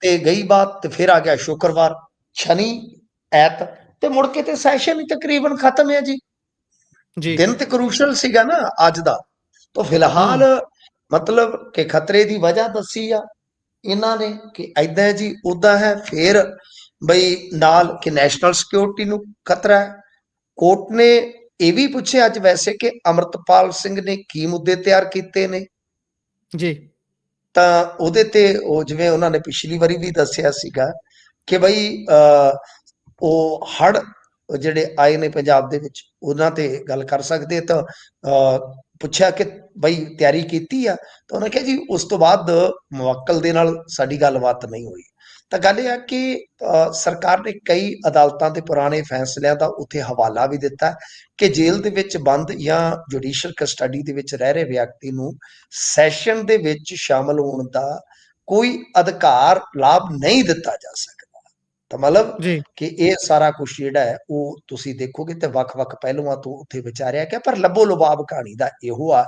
ਤੇ ਗਈ ਬਾਤ, ਤੇ ਫਿਰ ਆ ਗਿਆ ਸ਼ੁੱਕਰਵਾਰ, ਸ਼ਨੀ, ਐਤ, ਤੇ ਮੁੜ ਕੇ ਤੇ ਸੈਸ਼ਨ ਹੀ ਤਕਰੀਬਨ ਖਤਮ ਹੈ ਜੀ। ਜੀ। ਦਿਨ ਤੇ ਕਰੂਸ਼ਲ ਸੀਗਾ ਨਾ ਅੱਜ ਦਾ। ਤਾਂ ਫਿਲਹਾਲ ਹੂੰ, ਮਤਲਬ ਕਿ ਖਤਰੇ ਦੀ ਵਜ੍ਹਾ ਦੱਸੀ ਆ ਇਹਨਾਂ ਨੇ ਕਿ ਏਦਾਂ ਜੀ ਉਦਾਂ ਹੈ। ਫਿਰ ਬਈ ਨਾਲ ਕਿ ਨੈਸ਼ਨਲ ਸਿਕਿਉਰਿਟੀ ਨੂੰ ਖਤਰਾ ਹੈ। ਕੋਰਟ ਨੇ ਇਹ ਵੀ ਪੁੱਛਿਆ ਅੱਜ ਵੈਸੇ ਕਿ ਅੰਮ੍ਰਿਤਪਾਲ ਸਿੰਘ ਨੇ ਕੀ ਮੁੱਦੇ ਤਿਆਰ ਕੀਤੇ ਨੇ, ਜੀ। ਤਾਂ ਉਹਦੇ ਤੇ ਉਹ ਜਿਵੇਂ ਉਹਨਾਂ ਨੇ ਪਿਛਲੀ ਵਾਰੀ ਵੀ ਦੱਸਿਆ ਸੀਗਾ ਕਿ ਬਈ ਉਹ ਹੜ ਜਿਹੜੇ ਆਏ ਨੇ ਪੰਜਾਬ ਦੇ ਵਿੱਚ, ਉਹਨਾਂ ਤੇ ਗੱਲ ਕਰ ਸਕਦੇ। ਤਾਂ ਪੁੱਛਿਆ ਕਿ ਬਈ ਤਿਆਰੀ ਕੀਤੀ ਆ, ਤਾਂ ਉਹਨੇ ਕਿਹਾ ਜੀ ਉਸ ਤੋਂ ਬਾਅਦ ਮੁਵੱਕਲ ਦੇ ਨਾਲ ਸਾਡੀ ਗੱਲਬਾਤ ਨਹੀਂ ਹੋਈ। ਤਾਂ ਗੱਲ ਇਹ ਆ ਕਿ ਸਰਕਾਰ ਨੇ ਕਈ ਅਦਾਲਤਾਂ ਦੇ ਪੁਰਾਣੇ ਫੈਸਲਿਆਂ ਦਾ ਉੱਥੇ ਹਵਾਲਾ ਵੀ ਦਿੱਤਾ ਕਿ ਜੇਲ੍ਹ ਦੇ ਵਿੱਚ ਬੰਦ ਜਾਂ ਜੁਡੀਸ਼ੀਅਲ ਕਸਟਡੀ ਦੇ ਵਿੱਚ ਰਹਿ ਰਹੇ ਵਿਅਕਤੀ ਨੂੰ ਸੈਸ਼ਨ ਦੇ ਵਿੱਚ ਸ਼ਾਮਲ ਹੋਣ ਦਾ ਕੋਈ ਅਧਿਕਾਰ ਲਾਭ ਨਹੀਂ ਦਿੱਤਾ ਜਾ ਸਕਦਾ। ਤਾਂ ਮਤਲਬ ਜੀ। ਕਿ ਇਹ ਸਾਰਾ ਕੁਝ ਜਿਹੜਾ ਹੈ ਉਹ ਤੁਸੀਂ ਦੇਖੋਗੇ ਤੇ ਵੱਖ-ਵੱਖ ਪਹਿਲੂਆਂ ਤੋਂ ਉੱਥੇ ਵਿਚਾਰਿਆ ਗਿਆ। ਪਰ ਲੱਭੋ ਲੁਬਾਬ ਕਹਾਣੀ ਦਾ ਇਹੋ ਆ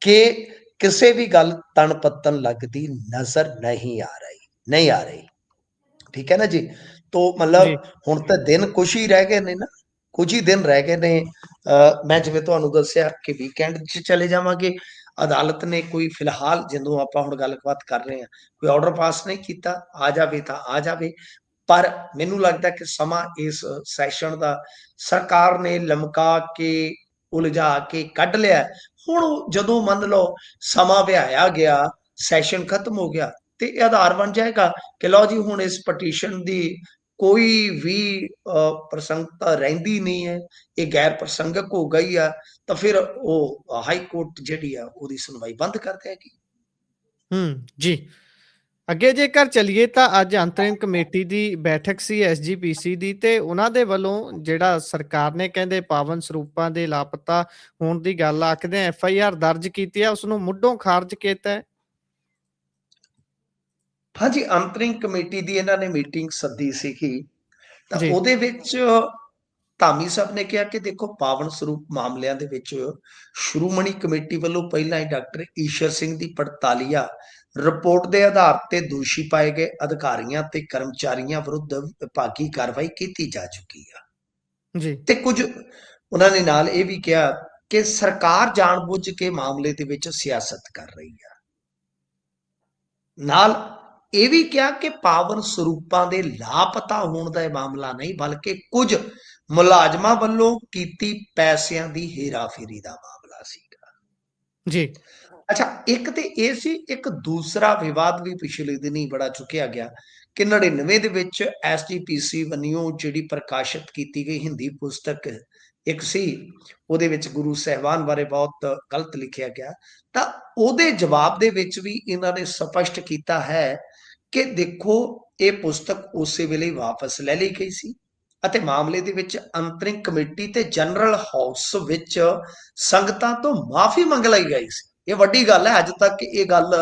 ਕਿ ਕਿਸੇ ਵੀ ਗੱਲ ਤਣ ਪੱਤਣ ਲੱਗਦੀ ਨਜ਼ਰ ਨਹੀਂ ਆ ਰਹੀ, ਨਹੀਂ ਆ ਰਹੀ। ਠੀਕ ਹੈ ਨਾ ਜੀ। ਤੋਂ ਜੀ। ਮਤਲਬ ਹੁਣ ਤਾਂ ਦਿਨ ਕੁਛ ਹੀ ਰਹਿ ਗਏ ਨੇ ਨਾ, ਕੁਝ ਹੀ ਦਿਨ ਰਹਿ ਗਏ ਨੇ। ਮੈਂ ਜਿਵੇਂ ਤੁਹਾਨੂੰ ਦੱਸਿਆ ਕਿ ਵੀਕਐਂਡ 'ਚ ਚਲੇ ਜਾਵਾਂਗੇ। ਅਦਾਲਤ ਨੇ ਕੋਈ ਫਿਲਹਾਲ ਜਦੋਂ ਆਪਾਂ ਹੁਣ ਗੱਲਬਾਤ ਕਰ ਰਹੇ ਹਾਂ, ਕੋਈ ਆਰਡਰ ਪਾਸ ਨਹੀਂ ਕੀਤਾ। ਆ ਜਾਵੇ ਤਾਂ ਆ ਜਾਵੇ, ਪਰ ਮੈਨੂੰ ਲੱਗਦਾ ਕਿ ਸਮਾਂ ਇਸ ਸੈਸ਼ਨ ਦਾ ਸਰਕਾਰ ਨੇ ਲਮਕਾ ਕੇ, ਉਲਝਾ ਕੇ ਕੱਢ ਲਿਆ। ਹੁਣ ਜਦੋਂ ਮੰਨ ਲਓ ਸਮਾਂ ਵਿਹਾਇਆ ਗਿਆ, ਸੈਸ਼ਨ ਖਤਮ ਹੋ ਗਿਆ, ਤੇ ਇਹ ਆਧਾਰ ਬਣ ਜਾਏਗਾ ਕਿ ਲਓ ਜੀ ਹੁਣ ਇਸ ਪਟੀਸ਼ਨ ਦੀ ਕੋਈ ਵੀ ਪ੍ਰਸੰਗਤਾ ਰਹਿੰਦੀ ਨਹੀਂ ਹੈ, ਇਹ ਗੈਰ ਪ੍ਰਸੰਗਕ ਹੋ ਗਈ ਆ। ਤਾਂ ਫਿਰ ਉਹ ਹਾਈ ਕੋਰਟ ਜਿਹੜੀ ਆ ਉਹਦੀ ਸੁਣਵਾਈ ਬੰਦ ਕਰ ਦੇਗੀ। ਹੂੰ, ਜੀ। ਅੱਗੇ ਜੇਕਰ ਚੱਲੀਏ ਤਾਂ ਅੱਜ ਅੰਤਰਿਮ ਕਮੇਟੀ ਦੀ ਬੈਠਕ ਸੀ ਐਸਜੀਪੀਸੀ ਦੀ, ਤੇ ਉਹਨਾਂ ਦੇ ਵੱਲੋਂ ਜਿਹੜਾ ਸਰਕਾਰ ਨੇ ਕਹਿੰਦੇ ਪਾਵਨ ਸਰੂਪਾਂ ਦੇ ਲਾਪਤਾ ਹੋਣ ਦੀ ਗੱਲ ਆਖਦੇ ਐਫਆਈਆਰ ਦਰਜ ਕੀਤੀ ਹੈ, ਉਸ ਨੂੰ ਮੁੱਢੋਂ ਖਾਰਜ ਕੀਤਾ ਹੈ। ਹਾਂਜੀ, ਅੰਤਰਿੰਗ ਕਮੇਟੀ ਦੀ ਇਹਨਾਂ ਨੇ ਮੀਟਿੰਗ ਸੱਦੀ ਸੀਗੀ, ਤਾਂ ਜੀ। ਉਹਦੇ ਵਿੱਚ ਧਾਮੀ ਸਾਹਿਬ ਨੇ ਕਿਹਾ ਕਿ ਦੇਖੋ ਪਾਵਨ ਸਰੂਪ ਮਾਮਲਿਆਂ ਦੇ ਵਿੱਚ ਸ਼੍ਰੋਮਣੀ ਕਮੇਟੀ ਵੱਲੋਂ ਪਹਿਲਾਂ ਹੀ ਡਾਕਟਰ ਈਸ਼ਰ ਸਿੰਘ ਦੀ ਪੜਤਾਲੀਆ ਰਿਪੋਰਟ ਦੇ ਆਧਾਰ ਤੇ ਦੋਸ਼ੀ ਪਾਏ ਗਏ ਅਧਿਕਾਰੀਆਂ ਤੇ ਕਰਮਚਾਰੀਆਂ ਵਿਰੁੱਧ ਵਿਭਾਗੀ ਕਾਰਵਾਈ ਕੀਤੀ ਜਾ ਚੁੱਕੀ ਆ। ਜੀ। ਤੇ ਕੁਝ ਉਹਨਾਂ ਨੇ ਨਾਲ ਇਹ ਵੀ ਕਿਹਾ ਕਿ ਸਰਕਾਰ ਜਾਣਬੁੱਝ ਕੇ ਮਾਮਲੇ ਦੇ ਵਿੱਚ ਸਿਆਸਤ ਕਰ ਰਹੀ ਆ। ਨਾਲ ਇਹ ਵੀ ਕਿਹਾ ਕਿ ਪਾਵਨ ਸਰੂਪਾਂ ਦੇ ਲਾਪਤਾ ਹੋਣ ਦਾ ਇਹ ਮਾਮਲਾ ਨਹੀਂ, ਬਲਕਿ ਕੁਝ ਮੁਲਾਜ਼ਮਾਂ ਵੱਲੋਂ ਕੀਤੀ ਪੈਸਿਆਂ ਦੀ ਹੇਰਾਫੇਰੀ ਦਾ ਮਾਮਲਾ ਸੀਗਾ। ਜੀ। ਅੱਛਾ, ਇੱਕ ਤੇ ਇਹ ਸੀ, ਇੱਕ ਦੂਸਰਾ ਵਿਵਾਦ ਵੀ ਪਿਛਲੇ ਦਿਨੀ ਬੜਾ ਚੁੱਕਿਆ ਗਿਆ ਕਿ 99 ਦੇ ਵਿੱਚ SGPC ਵੱਲੋਂ ਜਿਹੜੀ ਪ੍ਰਕਾਸ਼ਿਤ ਕੀਤੀ ਗਈ ਹਿੰਦੀ ਪੁਸਤਕ ਇੱਕ ਸੀ, ਉਹਦੇ ਵਿੱਚ ਗੁਰੂ ਸਾਹਿਬਾਨ ਬਾਰੇ ਬਹੁਤ ਗਲਤ ਲਿਖਿਆ ਗਿਆ। ਤਾਂ ਉਹਦੇ ਜਵਾਬ ਦੇ ਵਿੱਚ ਵੀ ਇਹਨਾਂ ਨੇ ਸਪਸ਼ਟ ਕੀਤਾ ਹੈ ਕਿ ਦੇਖੋ ਇਹ ਪੁਸਤਕ ਉਸੇ ਵੇਲੇ ਵਾਪਸ ਲੈ ਲਈ ਗਈ ਸੀ ਅਤੇ ਮਾਮਲੇ ਦੇ ਵਿੱਚ ਅੰਤਰਿਮ ਕਮੇਟੀ ਤੇ ਜਨਰਲ ਹਾਊਸ ਵਿੱਚ ਸੰਗਤਾਂ ਤੋਂ ਮਾਫੀ ਮੰਗ ਲਈ ਗਈ ਸੀ। ਇਹ ਵੱਡੀ ਗੱਲ ਹੈ। ਅੱਜ ਤੱਕ ਇਹ ਗੱਲ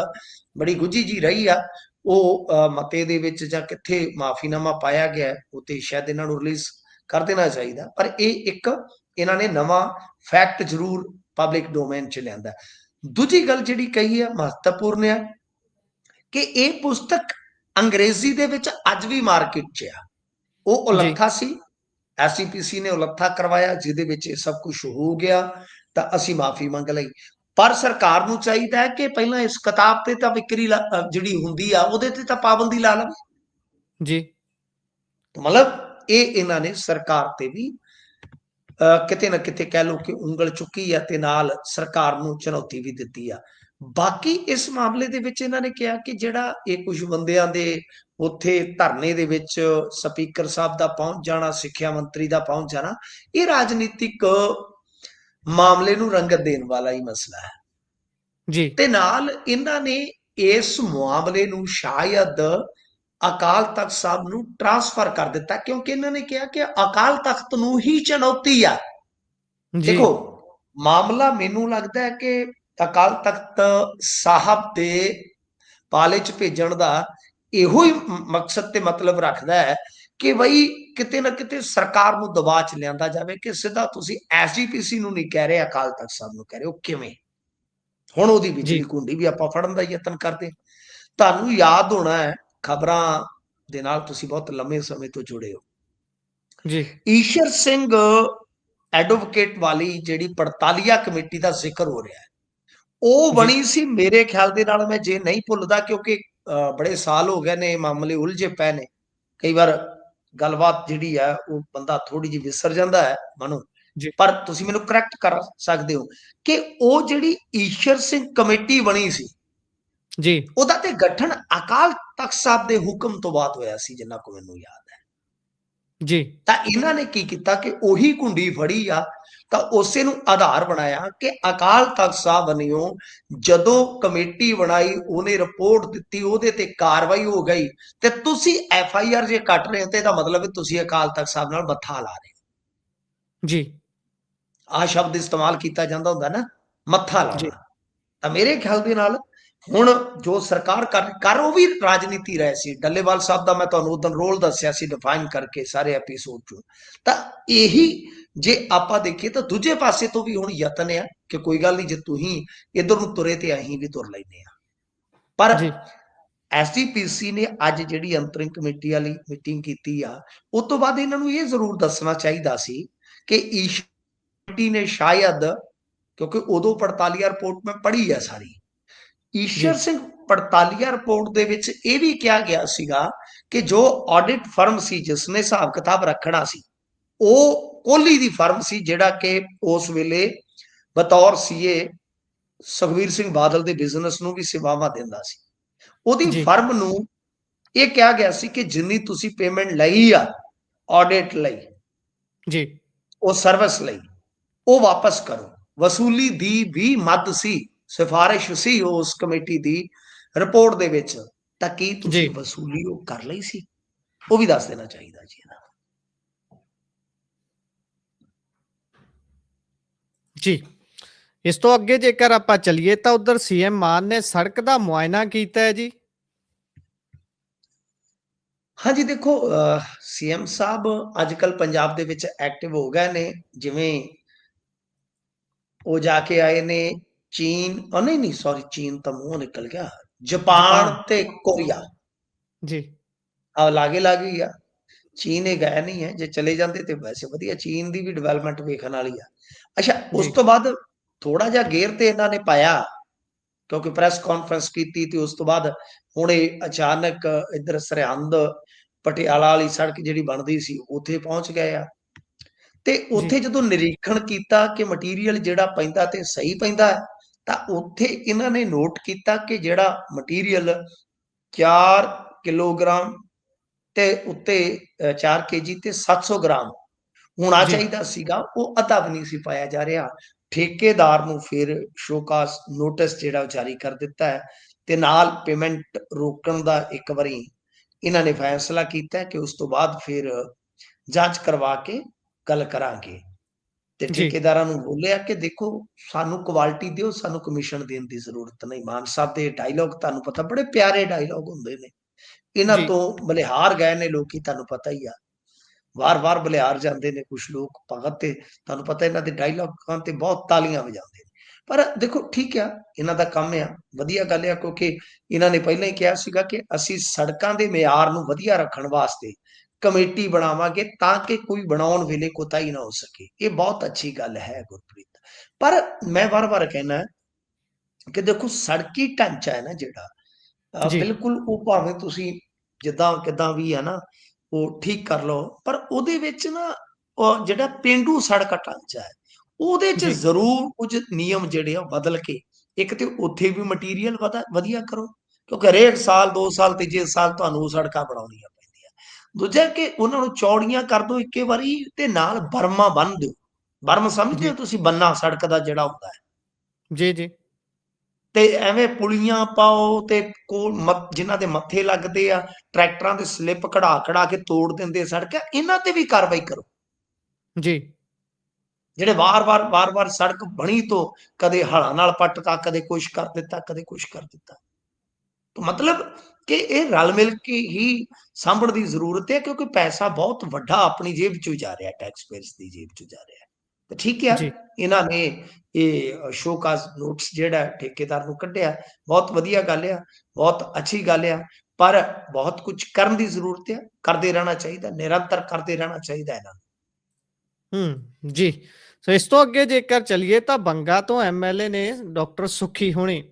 ਬੜੀ ਗੁੱਝੀ ਜੀ ਰਹੀ ਆ। ਉਹ ਮਤੇ ਦੇ ਵਿੱਚ ਜਾਂ ਕਿੱਥੇ ਮਾਫੀਨਾਮਾ ਪਾਇਆ ਗਿਆ, ਉਹ ਤੇ ਸ਼ਾਇਦ ਇਹਨਾਂ ਨੂੰ ਰਿਲੀਜ਼ ਕਰ ਦੇਣਾ ਚਾਹੀਦਾ। ਪਰ ਇਹ ਇੱਕ ਇਹਨਾਂ ਨੇ ਨਵਾਂ ਫੈਕਟ ਜ਼ਰੂਰ ਪਬਲਿਕ ਡੋਮੇਨ 'ਚ ਲਿਆਂਦਾ। ਦੂਜੀ ਗੱਲ ਜਿਹੜੀ ਕਹੀ ਹੈ ਮਹੱਤਵਪੂਰਨ ਹੈ ਕਿ ਇਹ ਪੁਸਤਕ ਅੰਗਰੇਜ਼ੀ ਦੇ ਵਿੱਚ ਅੱਜ ਵੀ ਮਾਰਕੀਟ 'ਚ ਆ। ਉਹ ਉਲੱਥਾ ਸੀ, SGPC ਨੇ ਉਲੱਥਾ ਕਰਵਾਇਆ, ਜਿਹਦੇ ਵਿੱਚ ਇਹ ਸਭ ਕੁਝ ਹੋ ਗਿਆ ਤਾਂ ਅਸੀਂ ਮਾਫੀ ਮੰਗ ਲਈ। ਪਰ ਸਰਕਾਰ ਨੂੰ ਚਾਹੀਦਾ ਹੈ ਕਿ ਪਹਿਲਾਂ ਇਸ ਕਿਤਾਬ ਤੇ ਤਾਂ ਵਿਕਰੀ ਜਿਹੜੀ ਹੁੰਦੀ ਆ ਉਹਦੇ ਤੇ ਤਾਂ ਪਾਬੰਦੀ ਲਾ ਲਵੇ ਜੀ। ਮਤਲਬ ਇਹ ਇਹਨਾਂ ਨੇ ਸਰਕਾਰ ਤੇ ਵੀ ਕਿਤੇ ਨਾ ਕਿਤੇ ਕਹਿ ਲਓ ਕਿ ਉਂਗਲ ਚੁੱਕੀ ਆ ਤੇ ਨਾਲ ਸਰਕਾਰ ਨੂੰ ਚੁਣੌਤੀ ਵੀ ਦਿੱਤੀ ਆ। ਬਾਕੀ ਇਸ ਮਾਮਲੇ ਦੇ ਵਿੱਚ ਇਹਨਾਂ ਨੇ ਕਿਹਾ ਕਿ ਜਿਹੜਾ ਇਹ ਕੁਝ ਬੰਦਿਆਂ ਦੇ ਉੱਥੇ ਧਰਨੇ ਦੇ ਵਿੱਚ ਸਪੀਕਰ ਸਾਹਿਬ ਦਾ ਪਹੁੰਚ ਜਾਣਾ, ਸਿੱਖਿਆ ਮੰਤਰੀ ਦਾ ਪਹੁੰਚ ਜਾਣਾ, ਇਹ ਰਾਜਨੀਤਿਕ ਮਾਮਲੇ ਨੂੰ ਰੰਗਤ ਦੇਣ ਵਾਲਾ ਹੀ ਮਸਲਾ ਹੈ ਜੀ। ਤੇ ਨਾਲ ਇਹਨਾਂ ਨੇ ਇਸ ਮਾਮਲੇ ਨੂੰ ਸ਼ਾਇਦ ਅਕਾਲ ਤਖਤ ਸਾਹਿਬ ਨੂੰ ਟ੍ਰਾਂਸਫਰ ਕਰ ਦਿੱਤਾ, ਕਿਉਂਕਿ ਇਹਨਾਂ ਨੇ ਕਿਹਾ ਕਿ ਅਕਾਲ ਤਖਤ ਨੂੰ ਹੀ ਚੁਣੌਤੀ ਆ। ਦੇਖੋ ਮਾਮਲਾ ਮੈਨੂੰ ਲੱਗਦਾ ਹੈ ਕਿ ਅਕਾਲ ਤਖਤ ਸਾਹਿਬ ਦੇ ਪਾਲੇ 'ਚ ਭੇਜਣ ਦਾ ਇਹੋ ਹੀ ਮਕਸਦ ਤੇ ਮਤਲਬ ਰੱਖਦਾ ਹੈ ਕਿ ਬਈ ਕਿਤੇ ਨਾ ਕਿਤੇ ਸਰਕਾਰ ਨੂੰ ਦਬਾਅ 'ਚ ਲਿਆਂਦਾ ਜਾਵੇ ਕਿ ਸਿੱਧਾ ਤੁਸੀਂ SGPC ਨੂੰ ਨਹੀਂ ਕਹਿ ਰਹੇ, ਅਕਾਲ ਤਖਤ ਸਾਹਿਬ ਨੂੰ ਕਹਿ ਰਹੇ ਹੋ। ਕਿਵੇਂ? ਹੁਣ ਉਹਦੀ ਵਿਚਲੀ ਕੁੰਡੀ ਵੀ ਆਪਾਂ ਫੜਨ ਦਾ ਯਤਨ ਕਰਦੇ। ਤੁਹਾਨੂੰ ਯਾਦ ਹੋਣਾ ਹੈ, ਖਬਰਾਂ ਦੇ ਨਾਲ ਤੁਸੀਂ ਬਹੁਤ ਲੰਮੇ ਸਮੇਂ ਤੋਂ ਜੁੜੇ ਹੋ ਜੀ। ਈਸ਼ਰ ਸਿੰਘ ਐਡਵੋਕੇਟ ਵਾਲੀ ਜਿਹੜੀ 48 ਕਮੇਟੀ ਦਾ ਜ਼ਿਕਰ ਹੋ ਰਿਹਾ ਹੈ, ਉਹ ਬਣੀ ਸੀ ਮੇਰੇ ਖਿਆਲ ਦੇ ਨਾਲ, ਮੈਂ ਜੇ ਨਹੀਂ ਭੁੱਲਦਾ, ਕਿਉਂਕਿ ਬੜੇ ਸਾਲ ਹੋ ਗਏ ਨੇ, ਮਾਮਲੇ ਉਲਝੇ ਪਏ ਨੇ, ਕਈ ਵਾਰ ਗੱਲਬਾਤ ਜਿਹੜੀ ਹੈ ਉਹ ਬੰਦਾ ਥੋੜੀ ਜਿਹੀ ਵਿਸਰ ਜਾਂਦਾ ਹੈ ਮਨੋਂ, ਪਰ ਤੁਸੀਂ ਮੈਨੂੰ ਕਰੈਕਟ ਕਰ ਸਕਦੇ ਹੋ ਕਿ ਉਹ ਜਿਹੜੀ ਈਸ਼ਰ ਸਿੰਘ ਕਮੇਟੀ ਬਣੀ ਸੀ ਜੀ, ਉਹਦਾ ਤੇ ਗਠਨ ਅਕਾਲ ਤਖਤ ਸਾਹਿਬ ਦੇ ਹੁਕਮ ਤੋਂ ਬਾਅਦ ਹੋਇਆ ਸੀ, ਜਿੰਨਾ ਕੋ ਮੈਨੂੰ ਯਾਦ ਹੈ ਜੀ। ਤਾਂ ਇਹਨਾਂ ਨੇ ਕੀ ਕੀਤਾ ਕਿ ਉਹੀ ਕੁੰਡੀ ਫੜੀ ਆ ਤਾਂ ਉਸੇ ਨੂੰ ਆਧਾਰ ਬਣਾਇਆ ਕਿ ਅਕਾਲ ਤਖਤ ਸਾਹਿਬ ਵੱਲੋਂ ਜਦੋਂ ਕਮੇਟੀ ਬਣਾਈ, ਉਹਨੇ ਰਿਪੋਰਟ ਦਿੱਤੀ, ਉਹਦੇ ਤੇ ਕਾਰਵਾਈ ਹੋ ਗਈ ਤੇ ਤੁਸੀਂ FIR ਜੇ ਕੱਟ ਰਹੇ ਹੋ ਤੇ ਇਹਦਾ ਮਤਲਬ ਹੈ ਤੁਸੀਂ ਅਕਾਲ ਤਖਤ ਸਾਹਿਬ ਨਾਲ ਮੱਥਾ ਲਾ ਰਹੇ ਹੋ। ਜੀ, ਆਹ ਸ਼ਬਦ ਇਸਤੇਮਾਲ ਕੀਤਾ ਜਾਂਦਾ ਹੁੰਦਾ ਨਾ, ਮੱਥਾ ਲਾਉਣਾ। ਤਾਂ ਮੇਰੇ ਖਿਆਲ ਦੇ ਨਾਲ ਹੁਣ ਜੋ ਸਰਕਾਰ ਕਰ ਉਹ ਵੀ ਰਾਜਨੀਤੀ ਰਹੇ ਸੀ। ਡੱਲੇਵਾਲ ਸਾਹਿਬ ਦਾ ਮੈਂ ਤੁਹਾਨੂੰ ਉਦੋਂ ਰੋਲ ਦੱਸਿਆ ਸੀ ਡਿਫਾਈਨ ਕਰਕੇ ਸਾਰੇ ਐਪੀਸੋਡ ਚੋਂ। ਤਾਂ ਇਹੀ ਜੇ ਆਪਾਂ ਦੇਖੀਏ ਤਾਂ ਦੂਜੇ ਪਾਸੇ ਤੋਂ ਵੀ ਹੁਣ ਯਤਨ ਆ ਕਿ ਕੋਈ ਗੱਲ ਨਹੀਂ, ਜੇ ਤੁਸੀਂ ਇਧਰ ਨੂੰ ਤੁਰੇ ਤੇ ਅਸੀਂ ਵੀ ਤੁਰ ਲੈਨੇ ਆ। ਪਰ SGPC ਨੇ ਅੱਜ ਜਿਹੜੀ ਅੰਤਰਿਮ ਕਮੇਟੀ ਵਾਲੀ ਮੀਟਿੰਗ ਕੀਤੀ ਆ, ਉਸ ਤੋਂ ਬਾਅਦ ਇਹਨਾਂ ਨੂੰ ਇਹ ਜ਼ਰੂਰ ਦੱਸਣਾ ਚਾਹੀਦਾ ਸੀ ਕਿ ਈਸ਼ਰ ਕਮੇਟੀ ਨੇ ਸ਼ਾਇਦ, ਕਿਉਂਕਿ ਉਦੋਂ 48 ਰਿਪੋਰਟ ਮੈਂ ਪੜ੍ਹੀ ਆ ਸਾਰੀ, ਈਸ਼ਰ ਸਿੰਘ 48 ਰਿਪੋਰਟ ਦੇ ਵਿੱਚ ਇਹ ਵੀ ਕਿਹਾ ਗਿਆ ਸੀਗਾ ਕਿ ਜੋ ਆਡਿਟ ਫਰਮ ਸੀ ਜਿਸਨੇ ਹਿਸਾਬ ਕਿਤਾਬ ਰੱਖਣਾ ਸੀ, ਉਹ ਕੋਹਲੀ ਦੀ ਫਰਮ ਸੀ, ਜਿਹੜਾ ਕਿ ਉਸ ਵੇਲੇ ਬਤੌਰ CA ਸੁਖਬੀਰ ਸਿੰਘ ਬਾਦਲ ਦੇ ਬਿਜ਼ਨਸ ਨੂੰ ਵੀ ਸੇਵਾਵਾਂ ਦਿੰਦਾ ਸੀ। ਉਹਦੀ ਫਰਮ ਨੂੰ ਇਹ ਕਿਹਾ ਗਿਆ ਸੀ ਕਿ ਜਿੰਨੀ ਤੁਸੀਂ ਪੇਮੈਂਟ ਲਈ ਆ ਆਡਿਟ ਲਈ ਜੀ, ਉਹ ਸਰਵਿਸ ਲਈ, ਉਹ ਵਾਪਸ ਕਰੋ। ਵਸੂਲੀ ਦੀ ਵੀ ਮੱਦ ਸੀ, ਸਿਫਾਰਿਸ਼ ਸੀ ਉਸ ਕਮੇਟੀ ਦੀ ਰਿਪੋਰਟ ਦੇ ਵਿੱਚ। ਤਾਂ ਕੀ ਤੁਸੀਂ ਵਸੂਲੀ ਉਹ ਕਰ ਲਈ ਸੀ? ਉਹ ਵੀ ਦੱਸ ਦੇਣਾ ਚਾਹੀਦਾ ਜੀ ਇਹਨਾਂ ਨੂੰ। ਜੀ, ਇਸ ਤੋਂ ਅੱਗੇ ਜੇਕਰ ਆਪਾਂ ਚੱਲੀਏ ਤਾਂ ਉਧਰ CM ਮਾਨ ਨੇ ਸੜਕ ਦਾ ਮੁਆਇਨਾ ਕੀਤਾ ਹੈ ਜੀ। ਹਾਂਜੀ, ਦੇਖੋ CM ਸਾਹਿਬ ਅੱਜ ਕੱਲ ਪੰਜਾਬ ਦੇ ਵਿੱਚ ਐਕਟਿਵ ਹੋ ਗਏ ਨੇ। ਜਿਵੇਂ ਉਹ ਜਾ ਕੇ ਆਏ ਨੇ ਚੀਨ, ਨਹੀਂ ਸੌਰੀ, ਚੀਨ ਤਾਂ ਮੂੰਹ ਨਿਕਲ ਗਿਆ, ਜਾਪਾਨ ਤੇ ਕੋਰੀਆ ਜੀ, ਆ ਲਾਗੇ ਹੀ ਆ। ਚੀਨ ਇਹ ਗਏ ਨਹੀਂ ਹੈ, ਜੇ ਚਲੇ ਜਾਂਦੇ ਤੇ ਵੈਸੇ ਵਧੀਆ, ਚੀਨ ਦੀ ਵੀ ਡਿਵੈਲਪਮੈਂਟ ਵੇਖਣ ਵਾਲੀ ਆ। ਅੱਛਾ, ਉਸ ਤੋਂ ਬਾਅਦ ਥੋੜਾ ਜਿਹਾ ਗੇਅਰ ਤੇ ਇਹਨਾਂ ਨੇ ਪਾਇਆ ਕਿਉਂਕਿ ਪ੍ਰੈਸ ਕਾਨਫਰੰਸ ਕੀਤੀ ਤੇ ਉਸ ਤੋਂ ਬਾਅਦ ਹੁਣ ਇਹ ਅਚਾਨਕ ਇੱਧਰ ਸਰਹੰਦ ਪਟਿਆਲਾ ਵਾਲੀ ਸੜਕ ਜਿਹੜੀ ਬਣਦੀ ਸੀ ਉੱਥੇ ਪਹੁੰਚ ਗਏ ਆ। ਤੇ ਉੱਥੇ ਜਦੋਂ ਨਿਰੀਖਣ ਕੀਤਾ ਕਿ ਮਟੀਰੀਅਲ ਜਿਹੜਾ ਪੈਂਦਾ ਤੇ ਸਹੀ ਪੈਂਦਾ, ਤਾਂ ਉੱਥੇ ਇਹਨਾਂ ਨੇ ਨੋਟ ਕੀਤਾ ਕਿ ਜਿਹੜਾ ਮਟੀਰੀਅਲ 4 ਕਿਲੋਗ੍ਰਾਮ ਤੇ ਉੱਤੇ 4 ਕੇਜੀ ਤੇ 700 ਗ੍ਰਾਮ ਹੋਣਾ ਜੀ, ਚਾਹੀਦਾ ਸੀਗਾ, ਉਹ ਅੱਧਾ ਵੀ ਨਹੀਂ ਸੀ ਪਾਇਆ ਜਾ ਰਿਹਾ। ਠੇਕੇਦਾਰ ਨੂੰ ਫਿਰ ਸ਼ੋਕਾਸ ਨੋਟਿਸ ਜਿਹੜਾ ਜਾਰੀ ਕਰ ਦਿੱਤਾ ਹੈ ਤੇ ਨਾਲ ਪੇਮੈਂਟ ਰੋਕਣ ਦਾ ਇੱਕ ਵਾਰੀ ਇਹਨਾਂ ਨੇ ਫੈਸਲਾ ਕੀਤਾ ਕਿ ਉਸ ਤੋਂ ਬਾਅਦ ਫਿਰ ਜਾਂਚ ਕਰਵਾ ਕੇ ਗੱਲ ਕਰਾਂਗੇ। ਤੇ ਜੀ, ਠੇਕੇਦਾਰਾਂ ਨੂੰ ਬੋਲਿਆ ਕਿ ਦੇਖੋ, ਸਾਨੂੰ ਕੁਆਲਿਟੀ ਦਿਓ, ਸਾਨੂੰ ਕਮਿਸ਼ਨ ਦੇਣ ਦੀ ਜ਼ਰੂਰਤ ਨਹੀਂ। ਮਾਨ ਸਾਹਿਬ ਦੇ ਡਾਇਲੋਗ ਤੁਹਾਨੂੰ ਪਤਾ ਬੜੇ ਪਿਆਰੇ ਡਾਇਲੋਗ ਹੁੰਦੇ ਨੇ, ਇਹਨਾਂ ਜੀ, ਤੋਂ ਬਲਿਹਾਰ ਗਏ ਨੇ ਲੋਕੀ, ਤੁਹਾਨੂੰ ਪਤਾ ਹੀ ਆ। ਵਾਰ-ਵਾਰ ਬਲਿਹਾਰ ਜਾਂਦੇ ਨੇ ਕੁਛ ਲੋਕ ਭਗਤ ਤੇ ਤੁਹਾਨੂੰ ਪਤਾ ਇਹਨਾਂ ਦੇ ਡਾਇਲੋਗਾਂ ਤੇ ਬਹੁਤ ਤਾਲੀਆਂ ਵਜਾਉਂਦੇ ਨੇ। ਪਰ ਦੇਖੋ ਠੀਕ ਆ, ਇਹਨਾਂ ਦਾ ਕੰਮ ਆ, ਵਧੀਆ ਗੱਲ ਆ, ਕਿਉਂਕਿ ਇਹਨਾਂ ਨੇ ਪਹਿਲਾਂ ਹੀ ਕਿਹਾ ਸੀਗਾ ਕਿ ਅਸੀਂ ਸੜਕਾਂ ਦੇ ਮਿਆਰ ਨੂੰ ਵਧੀਆ ਰੱਖਣ ਵਾਸਤੇ ਕਮੇਟੀ ਬਣਾਵਾਂਗੇ ਤਾਂ ਕਿ ਕੋਈ ਬਣਾਉਣ ਵੇਲੇ ਕੋਤਾਹੀ ਨਾ ਹੋ ਸਕੇ। ਇਹ ਬਹੁਤ ਅੱਛੀ ਗੱਲ ਹੈ ਗੁਰਪ੍ਰੀਤ। ਪਰ ਮੈਂ ਵਾਰ-ਵਾਰ ਕਹਿਣਾ ਕਿ ਦੇਖੋ, ਸੜਕੀ ਢਾਂਚਾ ਹੈ ਨਾ ਜਿਹੜਾ, ਜੀ, ਬਿਲਕੁਲ ਉਹ ਭਾਵੇਂ ਤੁਸੀਂ ਜਿੱਦਾਂ ਕਿੱਦਾਂ ਵੀ ਹੈ ਨਾ, ਉਹ ਠੀਕ ਕਰ ਲਓ, ਪਰ ਉਹਦੇ ਵਿੱਚ ਨਾ ਉਹ ਜਿਹੜਾ ਪੇਂਡੂ ਸੜਕ ਢਾਂਚਾ ਹੈ, ਉਹਦੇ 'ਚ ਜੀ, ਜ਼ਰੂਰ ਕੁਝ ਨਿਯਮ ਜਿਹੜੇ ਆ ਉਹ ਬਦਲ ਕੇ, ਇੱਕ ਤੇ ਉੱਥੇ ਵੀ ਮਟੀਰੀਅਲ ਵਧੀਆ ਕਰੋ, ਕਿਉਂਕਿ ਹਰੇਕ ਸਾਲ 2 ਸਾਲ ਤੀਜੇ ਸਾਲ ਤੁਹਾਨੂੰ ਉਹ ਸੜਕਾਂ ਬਣਾਉਣੀਆਂ ਪੈਂਦੀਆਂ। ਦੂਜਾ ਕਿ ਉਹਨਾਂ ਨੂੰ ਚੌੜੀਆਂ ਕਰ ਦਿਓ ਇੱਕੇ ਵਾਰੀ ਤੇ ਨਾਲ ਬਰਮਾ ਬੰਨ੍ਹ ਦਿਓ। ਬਰਮ ਸਮਝਦੇ ਜੀ, ਹੋ ਤੁਸੀਂ, ਬੰਨਾ ਸੜਕ ਦਾ ਜਿਹੜਾ ਹੁੰਦਾ ਹੈ, ਜੀ, ਜੀ, ਤੇ ਐਵੇਂ ਪੁਲੀਆਂ ਪਾਓ ਤੇ ਕੋਲ ਜਿਨ੍ਹਾਂ ਦੇ ਮੱਥੇ ਲੱਗਦੇ ਆ, ਟਰੈਕਟਰਾਂ ਦੇ ਸਲਿੱਪ ਕਢਾ ਕੇ ਤੋੜ ਦਿੰਦੇ ਸੜਕਾਂ, ਇਹਨਾਂ ਤੇ ਵੀ ਕਾਰਵਾਈ ਕਰੋ। ਜੀ, ਜਿਹੜੇ ਵਾਰ-ਵਾਰ ਸੜਕ ਬਣੀ ਤੋਂ ਕਦੇ ਹਲਾਂ ਨਾਲ ਪੱਟਤਾ, ਕਦੇ ਕੁਛ ਕਰ ਦਿੱਤਾ, ਕਦੇ ਕੁਛ ਕਰ ਦਿੱਤਾ। ਤਾਂ ਮਤਲਬ ਕਿ ਇਹ ਰਲ ਮਿਲ ਕੇ ਹੀ ਸਾਂਭਣ ਦੀ ਜ਼ਰੂਰਤ ਹੈ, ਕਿਉਂਕਿ ਪੈਸਾ ਬਹੁਤ ਵੱਡਾ ਆਪਣੀ ਜੇਬ ਚੋਂ ਜਾ ਰਿਹਾ, ਟੈਕਸ ਪੇਅਰਸ ਦੀ ਜੇਬ ਚੋਂ ਜਾ ਰਿਹਾ। ਤੇ ਠੀਕ ਹੈ, ਜੀ, ਇਹਨਾਂ ਨੇ ਇਹ ਸ਼ੋਕਾਜ਼ ਨੋਟਿਸ ਜਿਹੜਾ ਠੇਕੇਦਾਰ ਨੂੰ ਕੱਢਿਆ, ਬਹੁਤ ਵਧੀਆ ਗੱਲ ਆ, ਬਹੁਤ ਅੱਛੀ ਗੱਲ ਆ। ਪਰ ਬਹੁਤ ਕੁਝ ਕਰਨ ਦੀ ਜ਼ਰੂਰਤ ਹੈ, ਕਰਦੇ ਰਹਿਣਾ ਚਾਹੀਦਾ, ਨਿਰੰਤਰ ਕਰਦੇ ਰਹਿਣਾ ਚਾਹੀਦਾ ਇਹਨਾਂ ਨੂੰ। ਜੀ। ਸੋ ਇਸ ਤੋਂ ਅੱਗੇ ਜੇਕਰ ਚੱਲੀਏ ਤਾਂ ਬੰਗਾ ਤੋਂ ਐਮਐਲਏ ਨੇ ਡਾਕਟਰ ਸੁੱਖੀ ਹੋਣੀ,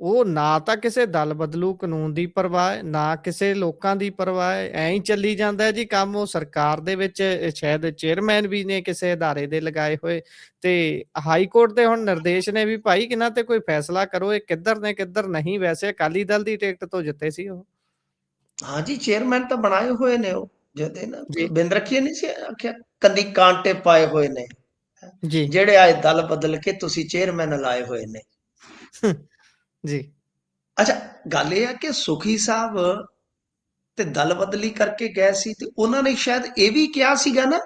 ਉਹ ਨਾ ਤਾਂ ਕਿਸੇ ਦਲ ਬਦਲੂ ਕਾਨੂੰਨ ਦੀ ਪਰਵਾਹ ਹੈ, ਨਾ ਕਿਸੇ ਲੋਕਾਂ ਦੀ ਪਰਵਾਹ ਹੈ, ਐਂ ਹੀ ਚੱਲੀ ਜਾਂਦਾ ਹੈ ਜੀ ਕੰਮ। ਉਹ ਸਰਕਾਰ ਦੇ ਵਿੱਚ ਸ਼ਾਇਦ ਚੇਅਰਮੈਨ ਵੀ ਨੇ ਕਿਸੇ ਅਦਾਰੇ ਦੇ ਲਗਾਏ ਹੋਏ, ਤੇ ਹਾਈ ਕੋਰਟ ਦੇ ਹੁਣ ਨਿਰਦੇਸ਼ ਨੇ ਵੀ ਭਾਈ ਇਹਨਾਂ ਤੇ ਕੋਈ ਫੈਸਲਾ ਕਰੋ, ਇਹ ਕਿੱਧਰ ਨੇ ਕਿੱਧਰ ਨਹੀਂ। ਵੈਸੇ ਅਕਾਲੀ ਦਲ ਦੀ ਟਿਕਟ ਤੋਂ ਜਿੱਤੇ ਸੀ ਉਹ। ਹਾਂਜੀ, ਚੇਅਰਮੈਨ ਤਾਂ ਬਣਾਏ ਹੋਏ ਨੇ ਉਹ, ਜਦੇ ਨਾ ਜੀ, ਬਿੰਦ ਰੱਖੀਏ ਨਹੀਂ ਸੀ ਆਖਿਆ, ਕੰਨੀ ਕਾਂਟੇ ਪਾਏ ਹੋਏ ਨੇ, ਜੀ, ਜਿਹੜੇ ਆਏ ਦਲ ਬਦਲ ਕੇ ਤੁਸੀਂ ਚੇਅਰਮੈਨ ਲਾਏ ਹੋਏ ਨੇ। ਜੀ, ਅੱਛਾ, ਗੱਲ ਇਹ ਆ ਕਿ ਸੁਖੀ ਸਾਹਿਬ ਤੇ ਦਲ ਬਦਲੀ ਕਰਕੇ ਗਏ ਸੀ, ਤੇ ਉਹਨਾਂ ਨੇ ਸ਼ਾਇਦ ਇਹ ਵੀ ਕਿਹਾ ਸੀਗਾ ਨਾ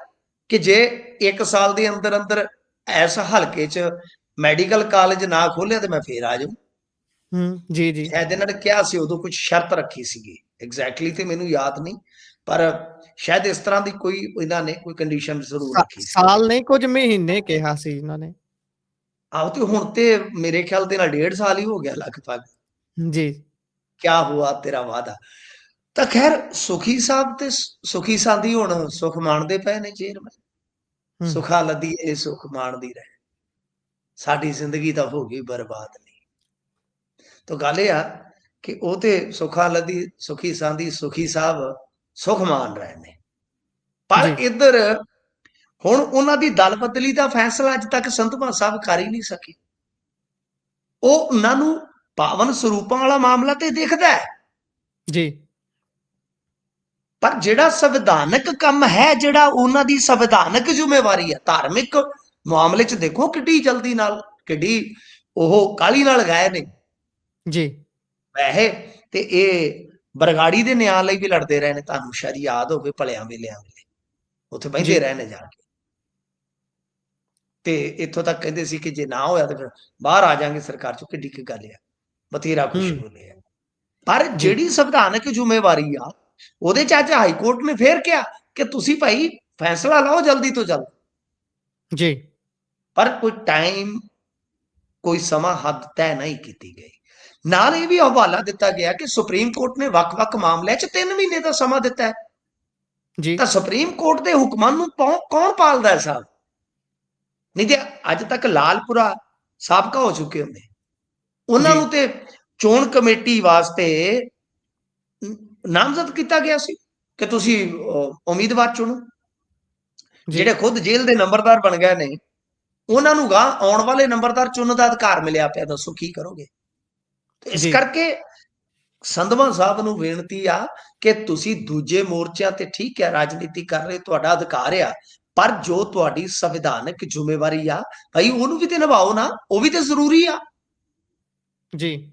ਕਿ ਜੇ 1 ਸਾਲ ਦੇ ਅੰਦਰ ਅੰਦਰ ਇਸ ਹਲਕੇ 'ਚ ਮੈਡੀਕਲ ਕਾਲਜ ਨਾ ਖੋਲਿਆ ਤੇ ਮੈਂ ਫੇਰ ਆ ਜਾਊਂ। ਜੀ, ਜੀ। ਸ਼ਾਇਦ ਇਹਨਾਂ ਨੇ ਕਿਹਾ ਸੀ, ਉਦੋਂ ਕੁਝ ਸ਼ਰਤ ਰੱਖੀ ਸੀਗੀ, ਐਗਜ਼ੈਕਟਲੀ ਤੇ ਮੈਨੂੰ ਯਾਦ ਨਹੀਂ, ਪਰ ਸ਼ਾਇਦ ਇਸ ਤਰ੍ਹਾਂ ਦੀ ਕੋਈ ਇਹਨਾਂ ਨੇ ਕੋਈ ਕੰਡੀਸ਼ਨ ਜ਼ਰੂਰ ਰੱਖੀ ਸੀ ਉਹਦੇ ਸਾਲ 'ਚ। ਨਹੀਂ, ਕੁਝ ਮਹੀਨੇ ਕਿਹਾ ਸੀ ਇਹਨਾਂ ਨੇ। ਆਹੋ, ਤੇ ਹੁਣ ਤੇ ਮੇਰੇ ਖਿਆਲ ਦੇ ਨਾਲ 1.5 ਸਾਲ ਹੀ ਹੋ ਗਿਆ ਲਗਭਗ। ਜੀ। ਕਿਆ ਹੁਆ ਤੇਰਾ ਵਾਦਾ। ਤਾਂ ਖੈਰ, ਸੁਖੀ ਸਾਹਿਬ ਤੇ ਸੁਖੀ ਸਾਂਦੀ ਹੁਣ ਸੁਖ ਮਾਣਦੇ ਪਏ ਨੇ ਚੇਅਰਮੈਨ। ਹੂੰ, ਸੁਖਾ ਲੱਦੀਏ ਸੁਖ ਮਾਣਦੀ ਰਹੇ, ਸਾਡੀ ਜ਼ਿੰਦਗੀ ਤਾਂ ਹੋ ਗਈ ਬਰਬਾਦ ਨਹੀਂ। ਤਾਂ ਗੱਲ ਇਹ ਆ ਕਿ ਉਹ ਤੇ ਸੁਖਾ ਲੱਦੀ ਸੁਖੀ ਸਾਂਦੀ ਸੁਖੀ ਸਾਹਿਬ ਸੁਖ ਮਾਣ ਰਹੇ ਨੇ, ਪਰ ਜੀ, ਇੱਧਰ ਹੁਣ ਉਹਨਾਂ ਦੀ ਦਲ ਬਦਲੀ ਦਾ ਫੈਸਲਾ ਅੱਜ ਤੱਕ ਸੰਧਵਾ ਸਾਹਿਬ ਕਰ ਹੀ ਨਹੀਂ ਸਕੇ। ਉਹ ਉਹਨਾਂ ਨੂੰ ਪਾਵਨ ਸਰੂਪਾਂ ਵਾਲਾ ਮਾਮਲਾ ਤੇ ਦਿਖਦਾ ਹੈ, ਜੀ, ਪਰ ਜਿਹੜਾ ਸੰਵਿਧਾਨਕ ਕੰਮ ਹੈ, ਜਿਹੜਾ ਉਹਨਾਂ ਦੀ ਸੰਵਿਧਾਨਕ ਜ਼ਿੰਮੇਵਾਰੀ ਹੈ, ਧਾਰਮਿਕ ਮਾਮਲੇ 'ਚ ਦੇਖੋ ਕਿੱਡੀ ਜਲਦੀ ਨਾਲ, ਕਿੱਡੀ ਉਹ ਕਾਹਲੀ ਨਾਲ ਗਏ ਨੇ। ਜੀ, ਵੈਸੇ ਤੇ ਇਹ ਬਰਗਾੜੀ ਦੇ ਨਿਆਂ ਲਈ ਵੀ ਲੜਦੇ ਰਹੇ ਨੇ, ਤੁਹਾਨੂੰ ਸ਼ਾਇਦ ਯਾਦ ਹੋਵੇ, ਭਲਿਆਂ ਵੇਲਿਆਂ ਵੇਲੇ ਉੱਥੇ ਜੀ, ਬਹਿੰਦੇ ਰਹੇ ਨੇ ਜਾ ਕੇ, ਤੇ ਇੱਥੋਂ ਤੱਕ ਕਹਿੰਦੇ ਸੀ ਕਿ ਜੇ ਨਾ ਹੋਇਆ ਤਾਂ ਫਿਰ ਬਾਹਰ ਆ ਜਾਾਂਗੇ ਸਰਕਾਰ 'ਚੋਂ। ਕਿੱਡੀ ਕੁ ਗੱਲ ਆ, ਬਥੇਰਾ ਕੁਛ ਹੂੰ, ਬੋਲੇ ਆ। ਪਰ ਜੀ, ਜਿਹੜੀ ਸੰਵਿਧਾਨਕ ਜ਼ਿੰਮੇਵਾਰੀ ਆ, ਉਹਦੇ 'ਚ ਅੱਜ ਹਾਈ ਕੋਰਟ ਨੇ ਫੇਰ ਕਿਹਾ ਕਿ ਤੁਸੀਂ ਭਾਈ ਫੈਸਲਾ ਲਓ ਜਲਦੀ ਤੋਂ ਜਲਦ, ਜੀ, ਪਰ ਕੋਈ ਟਾਈਮ, ਕੋਈ ਸਮਾਂ ਹੱਦ ਤੈਅ ਨਹੀਂ ਕੀਤੀ ਗਈ। ਨਾਲ ਇਹ ਵੀ ਹਵਾਲਾ ਦਿੱਤਾ ਗਿਆ ਕਿ ਸੁਪਰੀਮ ਕੋਰਟ ਨੇ ਵੱਖ-ਵੱਖ ਮਾਮਲਿਆਂ 'ਚ 3 ਮਹੀਨੇ ਦਾ ਸਮਾਂ ਦਿੱਤਾ ਹੈ। ਜੀ, ਤਾਂ ਸੁਪਰੀਮ ਕੋਰਟ ਦੇ ਹੁਕਮਾਂ ਨੂੰ ਕੌਣ ਪਾਲਦਾ ਹੈ ਸਾਹਿਬ? ਨਹੀਂ ਤੇ ਅੱਜ ਤੱਕ ਲਾਲਪੁਰਾ ਸਾਬਕਾ ਹੋ ਚੁੱਕੇ ਹੁੰਦੇ, ਉਹਨਾਂ ਜੀ, ਨੂੰ ਤੇ ਚੋਣ ਕਮੇਟੀ ਵਾਸਤੇ ਨਾਮਜ਼ਦ ਕੀਤਾ ਗਿਆ ਸੀ ਕਿ ਤੁਸੀਂ ਉਮੀਦਵਾਰ ਚੁਣੋ। ਜੀ, ਜਿਹੜੇ ਖੁਦ ਜੇਲ੍ਹ ਦੇ ਨੰਬਰਦਾਰ ਬਣ ਗਏ ਨੇ, ਉਹਨਾਂ ਨੂੰ ਗਾਂ ਆਉਣ ਵਾਲੇ ਨੰਬਰਦਾਰ ਚੁਣਨ ਦਾ ਅਧਿਕਾਰ ਮਿਲਿਆ ਪਿਆ। ਦੱਸੋ ਕੀ ਕਰੋਗੇ? ਇਸ ਜੀ, ਕਰਕੇ ਸੰਧਵਾਂ ਸਾਹਿਬ ਨੂੰ ਬੇਨਤੀ ਆ ਕਿ ਤੁਸੀਂ ਦੂਜੇ ਮੋਰਚਿਆਂ ਤੇ ਠੀਕ ਹੈ ਰਾਜਨੀਤੀ ਕਰ ਰਹੇ, ਤੁਹਾਡਾ ਅਧਿਕਾਰ ਆ, ਪਰ ਜੋ ਤੁਹਾਡੀ ਸੰਵਿਧਾਨਕ ਜ਼ਿੰਮੇਵਾਰੀ ਆ ਭਾਈ ਉਹਨੂੰ ਵੀ ਤੇ ਨਿਭਾਓ ਨਾ, ਉਹ ਵੀ ਤੇ ਜ਼ਰੂਰੀ ਆ। ਜੀ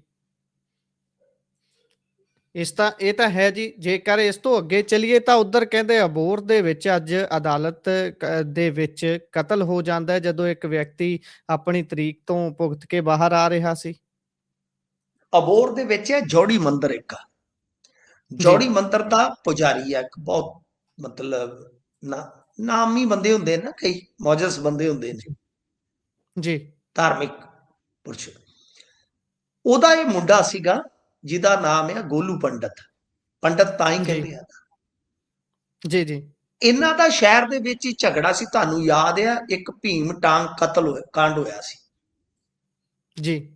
ਇਹ ਤਾਂ ਹੈ ਜੀ। ਜੇਕਰ ਇਸ ਤੋਂ ਅੱਗੇ ਚਲੀਏ ਤਾਂ ਉੱਧਰ ਕਹਿੰਦੇ ਅਬੋਹਰ ਦੇ ਵਿੱਚ ਅੱਜ ਅਦਾਲਤ ਦੇ ਵਿੱਚ ਕਤਲ ਹੋ ਜਾਂਦਾ ਹੈ ਜਦੋਂ ਇੱਕ ਵਿਅਕਤੀ ਆਪਣੀ ਤਰੀਕ ਤੋਂ ਭੁਗਤ ਕੇ ਬਾਹਰ ਆ ਰਿਹਾ ਸੀ। ਅਬੋਹਰ ਦੇ ਵਿੱਚ ਹੈ ਜੋੜੀ ਮੰਦਰ, ਇੱਕ ਜੀ ਜੋੜੀ ਮੰਦਰ ਦਾ ਪੁਜਾਰੀ ਆ, ਇੱਕ ਬਹੁਤ ਮਤਲਬ ਨਾਮੀ ਬੰਦੇ ਹੁੰਦੇ ਨੇ ਨਾ, ਕਈ ਮੌਜਸ ਬੰਦੇ ਹੁੰਦੇ ਨੇ, ਜੀ ਜੀ ਧਾਰਮਿਕ ਪੁਰਸ਼। ਉਹਦਾ ਇਹ ਮੁੰਡਾ ਸੀਗਾ ਜਿਹਦਾ ਨਾਮ ਹੈ ਗੋਲੂ ਪੰਡਤ। ਪੰਡਤ ਤਾਂ ਹੀ ਜੀ ਕਹਿੰਦੇ ਆ। ਜੀ ਜੀ ਇਹਨਾਂ ਦਾ ਸ਼ਹਿਰ ਦੇ ਵਿੱਚ ਹੀ ਝਗੜਾ ਸੀ, ਤੁਹਾਨੂੰ ਯਾਦ ਆ, ਇੱਕ ਭੀਮ ਟਾਂਗ ਕਾਂਡ ਹੋਇਆ ਸੀ। ਜੀ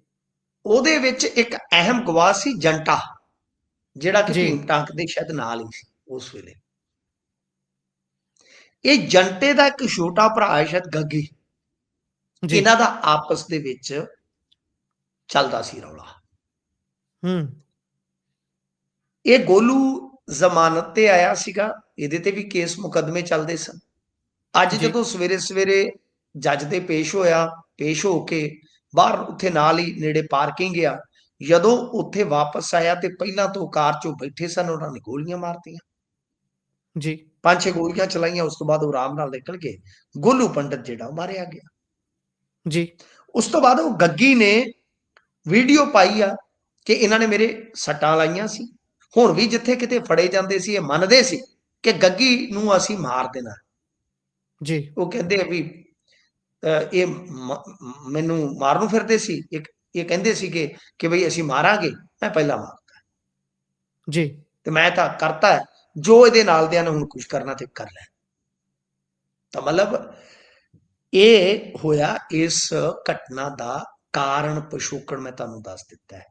ਉਹਦੇ ਵਿੱਚ ਇੱਕ ਅਹਿਮ ਗਵਾਹ ਸੀ ਜੰਟਾ, ਜਿਹੜਾ ਕਿ ਜੀ ਭੀਮ ਟਾਂਗ ਦੇ ਸ਼ਾਇਦ ਨਾਲ ਹੀ ਸੀ ਉਸ ਵੇਲੇ। ਇਹ ਜੰਟੇ ਦਾ ਇੱਕ ਛੋਟਾ ਭਰਾ ਹੈ ਸ਼ਾਇਦ ਗੱਗੀ, ਜੀ ਇਹਨਾਂ ਦਾ ਆਪਸ ਦੇ ਵਿੱਚ ਚੱਲਦਾ ਸੀ ਰੌਲਾ। ਹੂੰ ਇਹ ਗੋਲੂ ਜ਼ਮਾਨਤ ਤੇ ਆਇਆ ਸੀਗਾ, ਇਹਦੇ ਤੇ ਵੀ ਕੇਸ ਮੁਕੱਦਮੇ ਚੱਲਦੇ ਸਨ। ਅੱਜ ਜੀ ਜਦੋਂ ਸਵੇਰੇ ਸਵੇਰੇ ਜੱਜ ਦੇ ਪੇਸ਼ ਹੋਇਆ, ਪੇਸ਼ ਹੋ ਕੇ ਬਾਹਰ ਉੱਥੇ ਨਾਲ ਹੀ ਨੇੜੇ ਪਾਰਕਿੰਗ ਆ, ਜਦੋਂ ਉੱਥੇ ਵਾਪਸ ਆਇਆ ਤੇ ਪਹਿਲਾਂ ਤੋਂ ਕਾਰ ਚੋਂ ਬੈਠੇ ਸਨ, ਉਹਨਾਂ ਨੇ ਗੋਲੀਆਂ ਮਾਰਤੀਆਂ, ਜੀ 5-6 ਗੋਲੀਆਂ ਚਲਾਈਆਂ। ਉਸ ਤੋਂ ਬਾਅਦ ਉਹ ਆਰਾਮ ਨਾਲ ਨਿਕਲ ਗਏ। ਗੋਲੂ ਪੰਡਤ ਜਿਹੜਾ ਉਹ ਮਾਰਿਆ ਗਿਆ। ਜੀ ਉਸ ਤੋਂ ਬਾਅਦ ਉਹ ਗੱਗੀ ਨੇ ਵੀਡੀਓ ਪਾਈ ਆ ਕਿ ਇਹਨਾਂ ਨੇ ਮੇਰੇ ਸੱਟਾਂ ਲਾਈਆਂ ਸੀ। ਹੁਣ ਵੀ ਜਿੱਥੇ ਕਿਤੇ ਫੜੇ ਜਾਂਦੇ ਸੀ ਇਹ ਮੰਨਦੇ ਸੀ ਕਿ ਗੱਗੀ ਨੂੰ ਅਸੀਂ ਮਾਰ ਦੇਣਾ। ਜੀ ਉਹ ਕਹਿੰਦੇ ਆ ਵੀ ਇਹ ਮੈਨੂੰ ਮਾਰਨ ਫਿਰਦੇ ਸੀ, ਇਹ ਕਹਿੰਦੇ ਸੀਗੇ ਕਿ ਬਈ ਅਸੀਂ ਮਾਰਾਂਗੇ, ਮੈਂ ਪਹਿਲਾਂ ਮਾਰਦਾ ਜੀ ਤੇ ਮੈਂ ਤਾਂ ਕਰਤਾ, ਜੋ ਇਹਦੇ ਨਾਲ ਦਿਆਂ ਨੇ ਹੁਣ ਕੁਝ ਕਰਨਾ ਤੇ ਕਰ ਲੈ। ਤਾਂ ਮਤਲਬ ਇਹ ਹੋਇਆ। ਇਸ ਘਟਨਾ ਦਾ ਕਾਰਨ ਪਿਛੋਕੜ ਮੈਂ ਤੁਹਾਨੂੰ ਦੱਸ ਦਿੱਤਾ ਹੈ।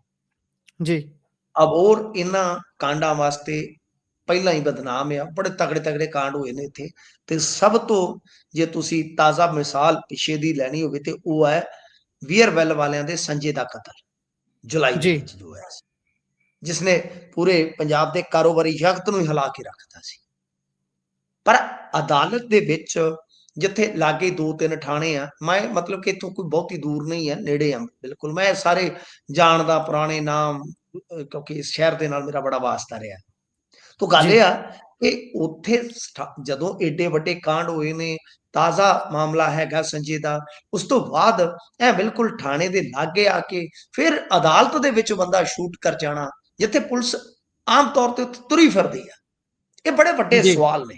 ਜੀ ਅਬੋਹਰ ਇਹਨਾਂ ਕਾਂਡਾਂ ਵਾਸਤੇ ਪਹਿਲਾਂ ਹੀ ਬਦਨਾਮ ਆ, ਬੜੇ ਤਗੜੇ ਤਗੜੇ ਕਾਂਡ ਹੋਏ ਨੇ ਇੱਥੇ। ਤੇ ਸਭ ਤੋਂ ਜੇ ਤੁਸੀਂ ਤਾਜ਼ਾ ਮਿਸਾਲ ਪਿੱਛੇ ਦੀ ਲੈਣੀ ਹੋਵੇ ਤੇ ਉਹ ਹੈ ਵੀਅਰਵੈਲ ਵਾਲਿਆਂ ਦੇ ਸੰਜੇ ਦਾ ਕਤਲ, ਜੁਲਾਈ ਦੇ ਜੀ ਵਿੱਚ ਜੋ ਹੋਇਆ ਸੀ, ਜਿਸਨੇ ਪੂਰੇ ਪੰਜਾਬ ਦੇ ਕਾਰੋਬਾਰੀ ਜਗਤ ਨੂੰ ਹੀ ਹਿਲਾ ਕੇ ਰੱਖਤਾ ਸੀ। ਪਰ ਅਦਾਲਤ ਦੇ ਵਿੱਚ ਜਿੱਥੇ ਲਾਗੇ 2-3 ਥਾਣੇ ਆ, ਮੈਂ ਮਤਲਬ ਕਿ ਇੱਥੋਂ ਕੋਈ ਬਹੁਤੀ ਦੂਰ ਨਹੀਂ ਹੈ, ਨੇੜੇ ਆ ਬਿਲਕੁਲ। ਮੈਂ ਸਾਰੇ ਜਾਣਦਾ, ਪੁਰਾਣੇ ਨਾਮ, ਕਿਉਂਕਿ ਇਸ ਸ਼ਹਿਰ ਦੇ ਨਾਲ ਮੇਰਾ ਬੜਾ ਵਾਸਤਾ ਰਿਹਾ। ਤਾਂ ਗੱਲ ਜੀ ਇਹ ਆ ਕਿ ਉੱਥੇ ਜਦੋਂ ਏਡੇ ਵੱਡੇ ਕਾਂਡ ਹੋਏ ਨੇ, ਤਾਜ਼ਾ ਮਾਮਲਾ ਹੈਗਾ ਸੰਜੇ ਦਾ, ਉਸ ਤੋਂ ਬਾਅਦ ਇਹ ਬਿਲਕੁਲ ਥਾਣੇ ਦੇ ਲਾਗੇ ਆ ਕੇ ਫਿਰ ਅਦਾਲਤ ਦੇ ਵਿੱਚ ਬੰਦਾ ਸ਼ੂਟ ਕਰ ਜਾਣਾ, ਜਿੱਥੇ ਪੁਲਿਸ ਆਮ ਤੌਰ ਤੇ ਤੁਰੀ ਫਿਰਦੀ ਆ, ਇਹ ਬੜੇ ਵੱਡੇ ਜੀ ਸਵਾਲ ਨੇ।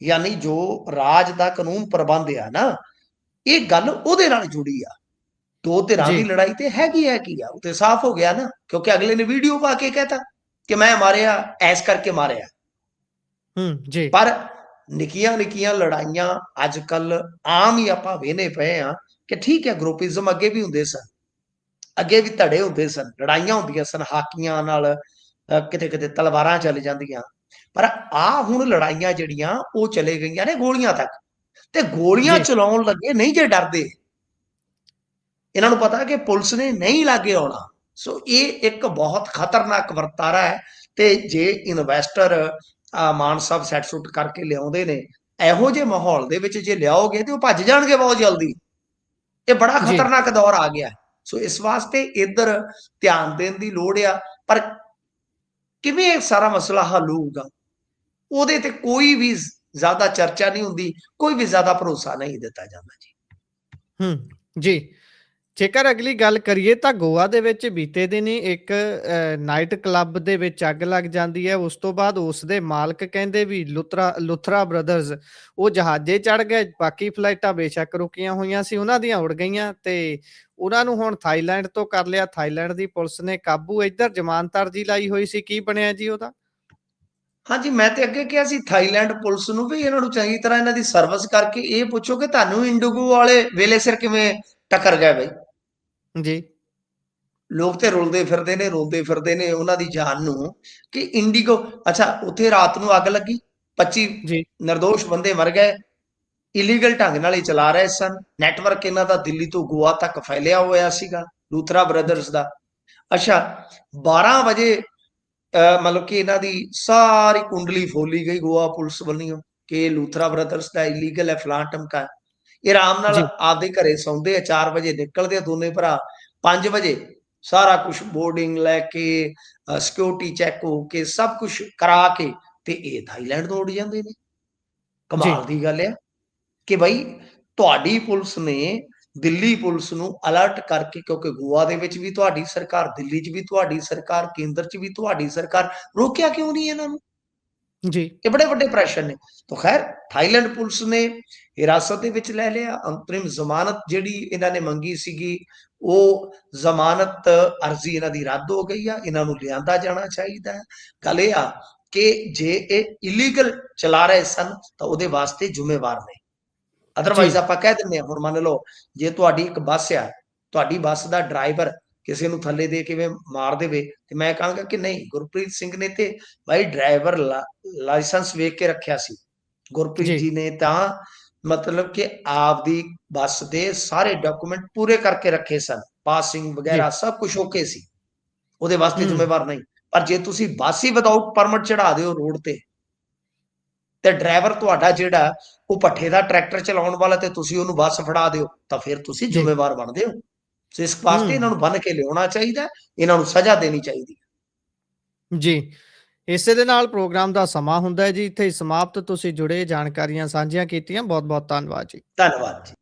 ਯਾਨੀ ਜੋ ਰਾਜ ਦਾ ਕਾਨੂੰਨ ਪ੍ਰਬੰਧ ਆ ਨਾ, ਇਹ ਗੱਲ ਉਹਦੇ ਨਾਲ ਜੁੜੀ ਆ। ਦੋ ਧਿਰਾਂ ਜੀ ਦੀ ਲੜਾਈ ਤੇ ਹੈਗੀ ਆ, ਉਹ ਤੇ ਸਾਫ਼ ਹੋ ਗਿਆ ਨਾ, ਕਿਉਂਕਿ ਅਗਲੇ ਨੇ ਵੀਡੀਓ ਪਾ ਕੇ ਕਹਿਤਾ ਕਿ ਮੈਂ ਮਾਰਿਆ, ਐਸ ਕਰਕੇ ਮਾਰਿਆ। ਜੀ ਪਰ ਨਿੱਕੀਆਂ ਨਿੱਕੀਆਂ ਲੜਾਈਆਂ ਅੱਜ ਕੱਲ ਆਮ ਹੀ ਆਪਾਂ ਵੇਖਦੇ ਪਏ ਆ ਕਿ ਠੀਕ ਹੈ, ਗਰੁੱਪਿਜ਼ਮ ਅੱਗੇ ਵੀ ਹੁੰਦੇ ਸਨ, ਅੱਗੇ ਵੀ ਧੜੇ ਹੁੰਦੇ ਸਨ, ਲੜਾਈਆਂ ਹੁੰਦੀਆਂ ਸਨ ਹਾਕੀਆਂ ਨਾਲ, ਕਿਤੇ ਕਿਤੇ ਤਲਵਾਰਾਂ ਚੱਲ ਜਾਂਦੀਆਂ। ਪਰ ਆ ਹੁਣ ਲੜਾਈਆਂ ਜਿਹੜੀਆਂ ਉਹ ਚਲੇ ਗਈਆਂ ਨੇ ਗੋਲੀਆਂ ਤੱਕ, ਤੇ ਗੋਲੀਆਂ ਜੀ ਚਲਾਉਣ ਲੱਗੇ ਨਹੀਂ ਜੇ ਡਰਦੇ। ਇਹਨਾਂ ਨੂੰ ਪਤਾ ਕਿ ਪੁਲਿਸ ਨੇ ਨਹੀਂ ਲਾਗੇ ਆਉਣਾ। ਸੋ ਇਹ ਇੱਕ ਬਹੁਤ ਖਤਰਨਾਕ ਵਰਤਾਰਾ ਹੈ। ਤੇ ਜੇ ਇਨਵੈਸਟਰ ਮਾਨ ਸਾਹਿਬ ਸੈੱਟ ਸੁੱਟ ਕਰਕੇ ਲਿਆਉਂਦੇ ਨੇ, ਇਹੋ ਜਿਹੇ ਮਾਹੌਲ ਦੇ ਵਿੱਚ ਜੇ ਲਿਆਓਗੇ ਤੇ ਉਹ ਭੱਜ ਜਾਣਗੇ ਬਹੁਤ ਜਲਦੀ। ਇਹ ਬੜਾ ਜੀ ਖਤਰਨਾਕ ਦੌਰ ਆ ਗਿਆ। ਸੋ ਇਸ ਵਾਸਤੇ ਇੱਧਰ ਧਿਆਨ ਦੇਣ ਦੀ ਲੋੜ ਆ। ਪਰ ਕਿਵੇਂ ਇਹ ਸਾਰਾ ਮਸਲਾ ਹੱਲ ਹੋਊਗਾ, ਉਹਦੇ ਤੇ ਕੋਈ ਵੀ ਜ਼ਿਆਦਾ ਚਰਚਾ ਨਹੀਂ ਹੁੰਦੀ, ਕੋਈ ਵੀ ਜ਼ਿਆਦਾ ਭਰੋਸਾ ਨਹੀਂ ਦਿੱਤਾ ਜਾਂਦਾ ਜੀ। ਜੀ ਜੇਕਰ ਅਗਲੀ ਗੱਲ ਕਰੀਏ ਤਾਂ ਗੋਆ ਦੇ ਵਿੱਚ ਬੀਤੇ ਦਿਨੀ ਇੱਕ ਨਾਈਟ ਕਲੱਬ ਦੇ ਵਿੱਚ ਅੱਗ ਲੱਗ ਜਾਂਦੀ ਹੈ। ਉਸ ਤੋਂ ਬਾਅਦ ਉਸ ਦੇ ਮਾਲਕ ਕਹਿੰਦੇ ਵੀ ਲੁਥਰਾ ਬ੍ਰਦਰਜ਼ ਉਹ ਜਹਾਜ਼ੇ ਚੜ ਗਏ। ਬਾਕੀ ਫਲਾਈਟਾਂ ਬੇਸ਼ੱਕ ਰੁਕੀਆਂ ਹੋਈਆਂ ਸੀ, ਉਹਨਾਂ ਦੀਆਂ ਉੜ ਗਈਆਂ ਤੇ ਉਹਨਾਂ ਨੂੰ ਹੁਣ ਥਾਈਲੈਂਡ ਤੋਂ ਕਰ ਲਿਆ। ਥਾਈਲੈਂਡ ਦੀ ਪੁਲਿਸ ਨੇ ਕਾਬੂ। ਇੱਧਰ ਜ਼ਮਾਨਤ ਅਰਜੀ ਲਾਈ ਹੋਈ ਸੀ, ਕੀ ਬਣਿਆ ਜੀ ਉਹਦਾ? ਹਾਂਜੀ, ਮੈਂ ਤੇ ਅੱਗੇ ਕਿਹਾ ਸੀ ਥਾਈਲੈਂਡ ਪੁਲਿਸ ਨੂੰ ਵੀ ਇਹਨਾਂ ਨੂੰ ਚੰਗੀ ਤਰ੍ਹਾਂ ਇਹਨਾਂ ਦੀ ਸਰਵਿਸ ਕਰਕੇ ਇਹ ਪੁੱਛੋ ਕਿ ਤੁਹਾਨੂੰ ਇੰਡੀਗੋ ਵਾਲੇ ਵੇਲੇ ਸਿਰ ਕਿਵੇਂ ਟੱਕਰ ਗਏ ਬਈ। ਜੀ ਲੋਕ ਤੇ ਰੁਲਦੇ ਫਿਰਦੇ ਨੇ ਉਹਨਾਂ ਦੀ ਜਾਨ ਨੂੰ ਕਿ ਇੰਡੀਗੋ। ਅੱਛਾ, ਉੱਥੇ ਰਾਤ ਨੂੰ ਅੱਗ ਲੱਗੀ, 25 ਜੀ ਨਿਰਦੋਸ਼ ਬੰਦੇ ਮਰ ਗਏ। ਇਲੀਗਲ ਢੰਗ ਨਾਲ ਹੀ ਚਲਾ ਰਹੇ ਸਨ। ਨੈਟਵਰਕ ਇਹਨਾਂ ਦਾ ਦਿੱਲੀ ਤੋਂ ਗੋਆ ਤੱਕ ਫੈਲਿਆ ਹੋਇਆ ਸੀਗਾ, ਲੂਥਰਾ ਬ੍ਰਦਰਜ਼ ਦਾ। ਅੱਛਾ 12 ਵਜੇ ਮਤਲਬ ਕਿ ਇਹਨਾਂ ਦੀ ਸਾਰੀ ਕੁੰਡਲੀ ਫੋਲੀ ਗਈ ਗੋਆ ਪੁਲਿਸ ਵੱਲੋਂ ਕਿ ਲੂਥਰਾ ਬ੍ਰਦਰਸ ਦਾ ਇਲੀਗਲ ਹੈ, ਫਲਾਣ ਟਮਕਾ। ਇਹ ਆਰਾਮ ਨਾਲ ਜੀ, ਆਪਦੇ ਘਰੇ ਸੌਂਦੇ ਆ, 4 ਵਜੇ ਨਿਕਲਦੇ ਆ ਦੋਨੇ ਭਰਾ, 5 ਵਜੇ ਸਾਰਾ ਕੁਝ ਬੋਰਡਿੰਗ ਲੈ ਕੇ, ਸਿਕਿਉਰਿਟੀ ਚੈੱਕ ਹੋ ਕੇ, ਸਭ ਕੁਝ ਕਰਾ ਕੇ ਤੇ ਇਹ ਥਾਈਲੈਂਡ ਤੋਂ ਉੱਡ ਜਾਂਦੇ ਨੇ। ਜੀ, ਕਮਾਲ ਦੀ ਗੱਲ ਆ ਕਿ ਬਈ ਤੁਹਾਡੀ ਪੁਲਿਸ ਨੇ ਦਿੱਲੀ ਪੁਲਿਸ ਨੂੰ ਅਲਰਟ ਕਰਕੇ, ਕਿਉਂਕਿ ਗੋਆ ਦੇ ਵਿੱਚ ਵੀ ਤੁਹਾਡੀ ਸਰਕਾਰ, ਦਿੱਲੀ 'ਚ ਵੀ ਤੁਹਾਡੀ ਸਰਕਾਰ, ਕੇਂਦਰ 'ਚ ਵੀ ਤੁਹਾਡੀ ਸਰਕਾਰ, ਰੋਕਿਆ ਕਿਉਂ ਨਹੀਂ ਇਹਨਾਂ ਨੂੰ? ਜੀ, ਇਹ ਬੜੇ ਵੱਡੇ ਪ੍ਰੈਸ਼ਰ ਨੇ। ਤਾਂ ਖੈਰ ਥਾਈਲੈਂਡ ਪੁਲਿਸ ਨੇ ਹਿਰਾਸਤ ਦੇ ਵਿੱਚ ਲੈ ਲਿਆ। ਅੰਤਰਿਮ ਜ਼ਮਾਨਤ ਜਿਹੜੀ ਇਹਨਾਂ ਨੇ ਮੰਗੀ ਸੀਗੀ, ਉਹ ਜ਼ਮਾਨਤ ਅਰਜ਼ੀ ਇਹਨਾਂ ਦੀ ਰੱਦ ਹੋ ਗਈ ਆ। ਇਹਨਾਂ ਨੂੰ ਲਿਆਂਦਾ ਜਾਣਾ ਚਾਹੀਦਾ ਹੈ। ਗੱਲ ਇਹ ਆ ਕਿ ਜੇ ਇਹ ਇਲੀਗਲ ਚਲਾ ਰਹੇ ਸਨ ਤਾਂ ਉਹਦੇ ਵਾਸਤੇ ਜ਼ਿੰਮੇਵਾਰ ਨੇ। ਜੀ, ਅਦਰਵਾਈਜ਼ ਆਪਾਂ ਕਹਿ ਦਿੰਦੇ ਹਾਂ, ਹੁਣ ਮੰਨ ਲਓ ਜੇ ਤੁਹਾਡੀ ਇੱਕ ਬੱਸ ਆ, ਤੁਹਾਡੀ ਬੱਸ ਦਾ ਡਰਾਈਵਰ ਕਿਸੇ ਨੂੰ ਥੱਲੇ ਦੇ ਕੇ ਮਾਰ ਦੇਵੇ ਤੇ ਮੈਂ ਕਹਾਂਗਾ ਕਿ ਨਹੀਂ, ਗੁਰਪ੍ਰੀਤ ਸਿੰਘ ਨੇ ਤੇ ਭਾਈ ਡਰਾਈਵਰ ਲਾਇਸੈਂਸ ਵੇਖ ਕੇ ਰੱਖਿਆ ਸੀ। ਗੁਰਪ੍ਰੀਤ ਜੀ, ਜੀ ਨੇ ਤਾਂ ਮਤਲਬ ਕਿ ਆਪਦੀ ਬੱਸ ਦੇ ਸਾਰੇ ਡਾਕੂਮੈਂਟ ਪੂਰੇ ਕਰਕੇ ਰੱਖੇ ਸਨ, ਪਾਸਿੰਗ ਜੀ, ਵਗੈਰਾ ਸਭ ਕੁਝ ਓਕੇ ਸੀ। ਉਹਦੇ ਵਾਸਤੇ ਹੂੰ, ਜ਼ਿੰਮੇਵਾਰ ਨਹੀਂ। ਪਰ ਜੇ ਤੁਸੀਂ ਬੱਸ ਹੀ ਵਿਦਆਊਟ ਪਰਮਿਟ ਚੜਾ ਦਿਓ ਰੋਡ ਤੇ ਡਰਾਈਵਰ ਤੁਹਾਡਾ ਜਿਹੜਾ ਉਹ ਭੱਠੇ ਦਾ ਟਰੈਕਟਰ ਚਲਾਉਣ ਵਾਲਾ ਤੇ ਤੁਸੀਂ ਉਹਨੂੰ ਬੱਸ ਫੜਾ ਦਿਓ, ਤਾਂ ਫਿਰ ਤੁਸੀਂ ਜੀ, ਜ਼ਿੰਮੇਵਾਰ ਬਣਦੇ ਹੋ। ਸੋ ਇਸ ਵਾਸਤੇ ਇਹਨਾਂ ਹੂੰ, ਨੂੰ ਬੰਨ੍ਹ ਕੇ ਲਿਆਉਣਾ ਚਾਹੀਦਾ, ਇਹਨਾਂ ਨੂੰ ਸਜ਼ਾ ਦੇਣੀ ਚਾਹੀਦੀ ਹੈ। ਜੀ। ਇਸੇ ਦੇ ਨਾਲ ਪ੍ਰੋਗਰਾਮ ਦਾ ਸਮਾਂ ਹੁੰਦਾ ਹੈ ਜੀ ਇੱਥੇ ਹੀ ਸਮਾਪਤ। ਤੁਸੀਂ ਜੁੜੇ, ਜਾਣਕਾਰੀਆਂ ਸਾਂਝੀਆਂ ਕੀਤੀਆਂ, ਬਹੁਤ-ਬਹੁਤ ਧੰਨਵਾਦ ਜੀ। ਧੰਨਵਾਦ ਜੀ।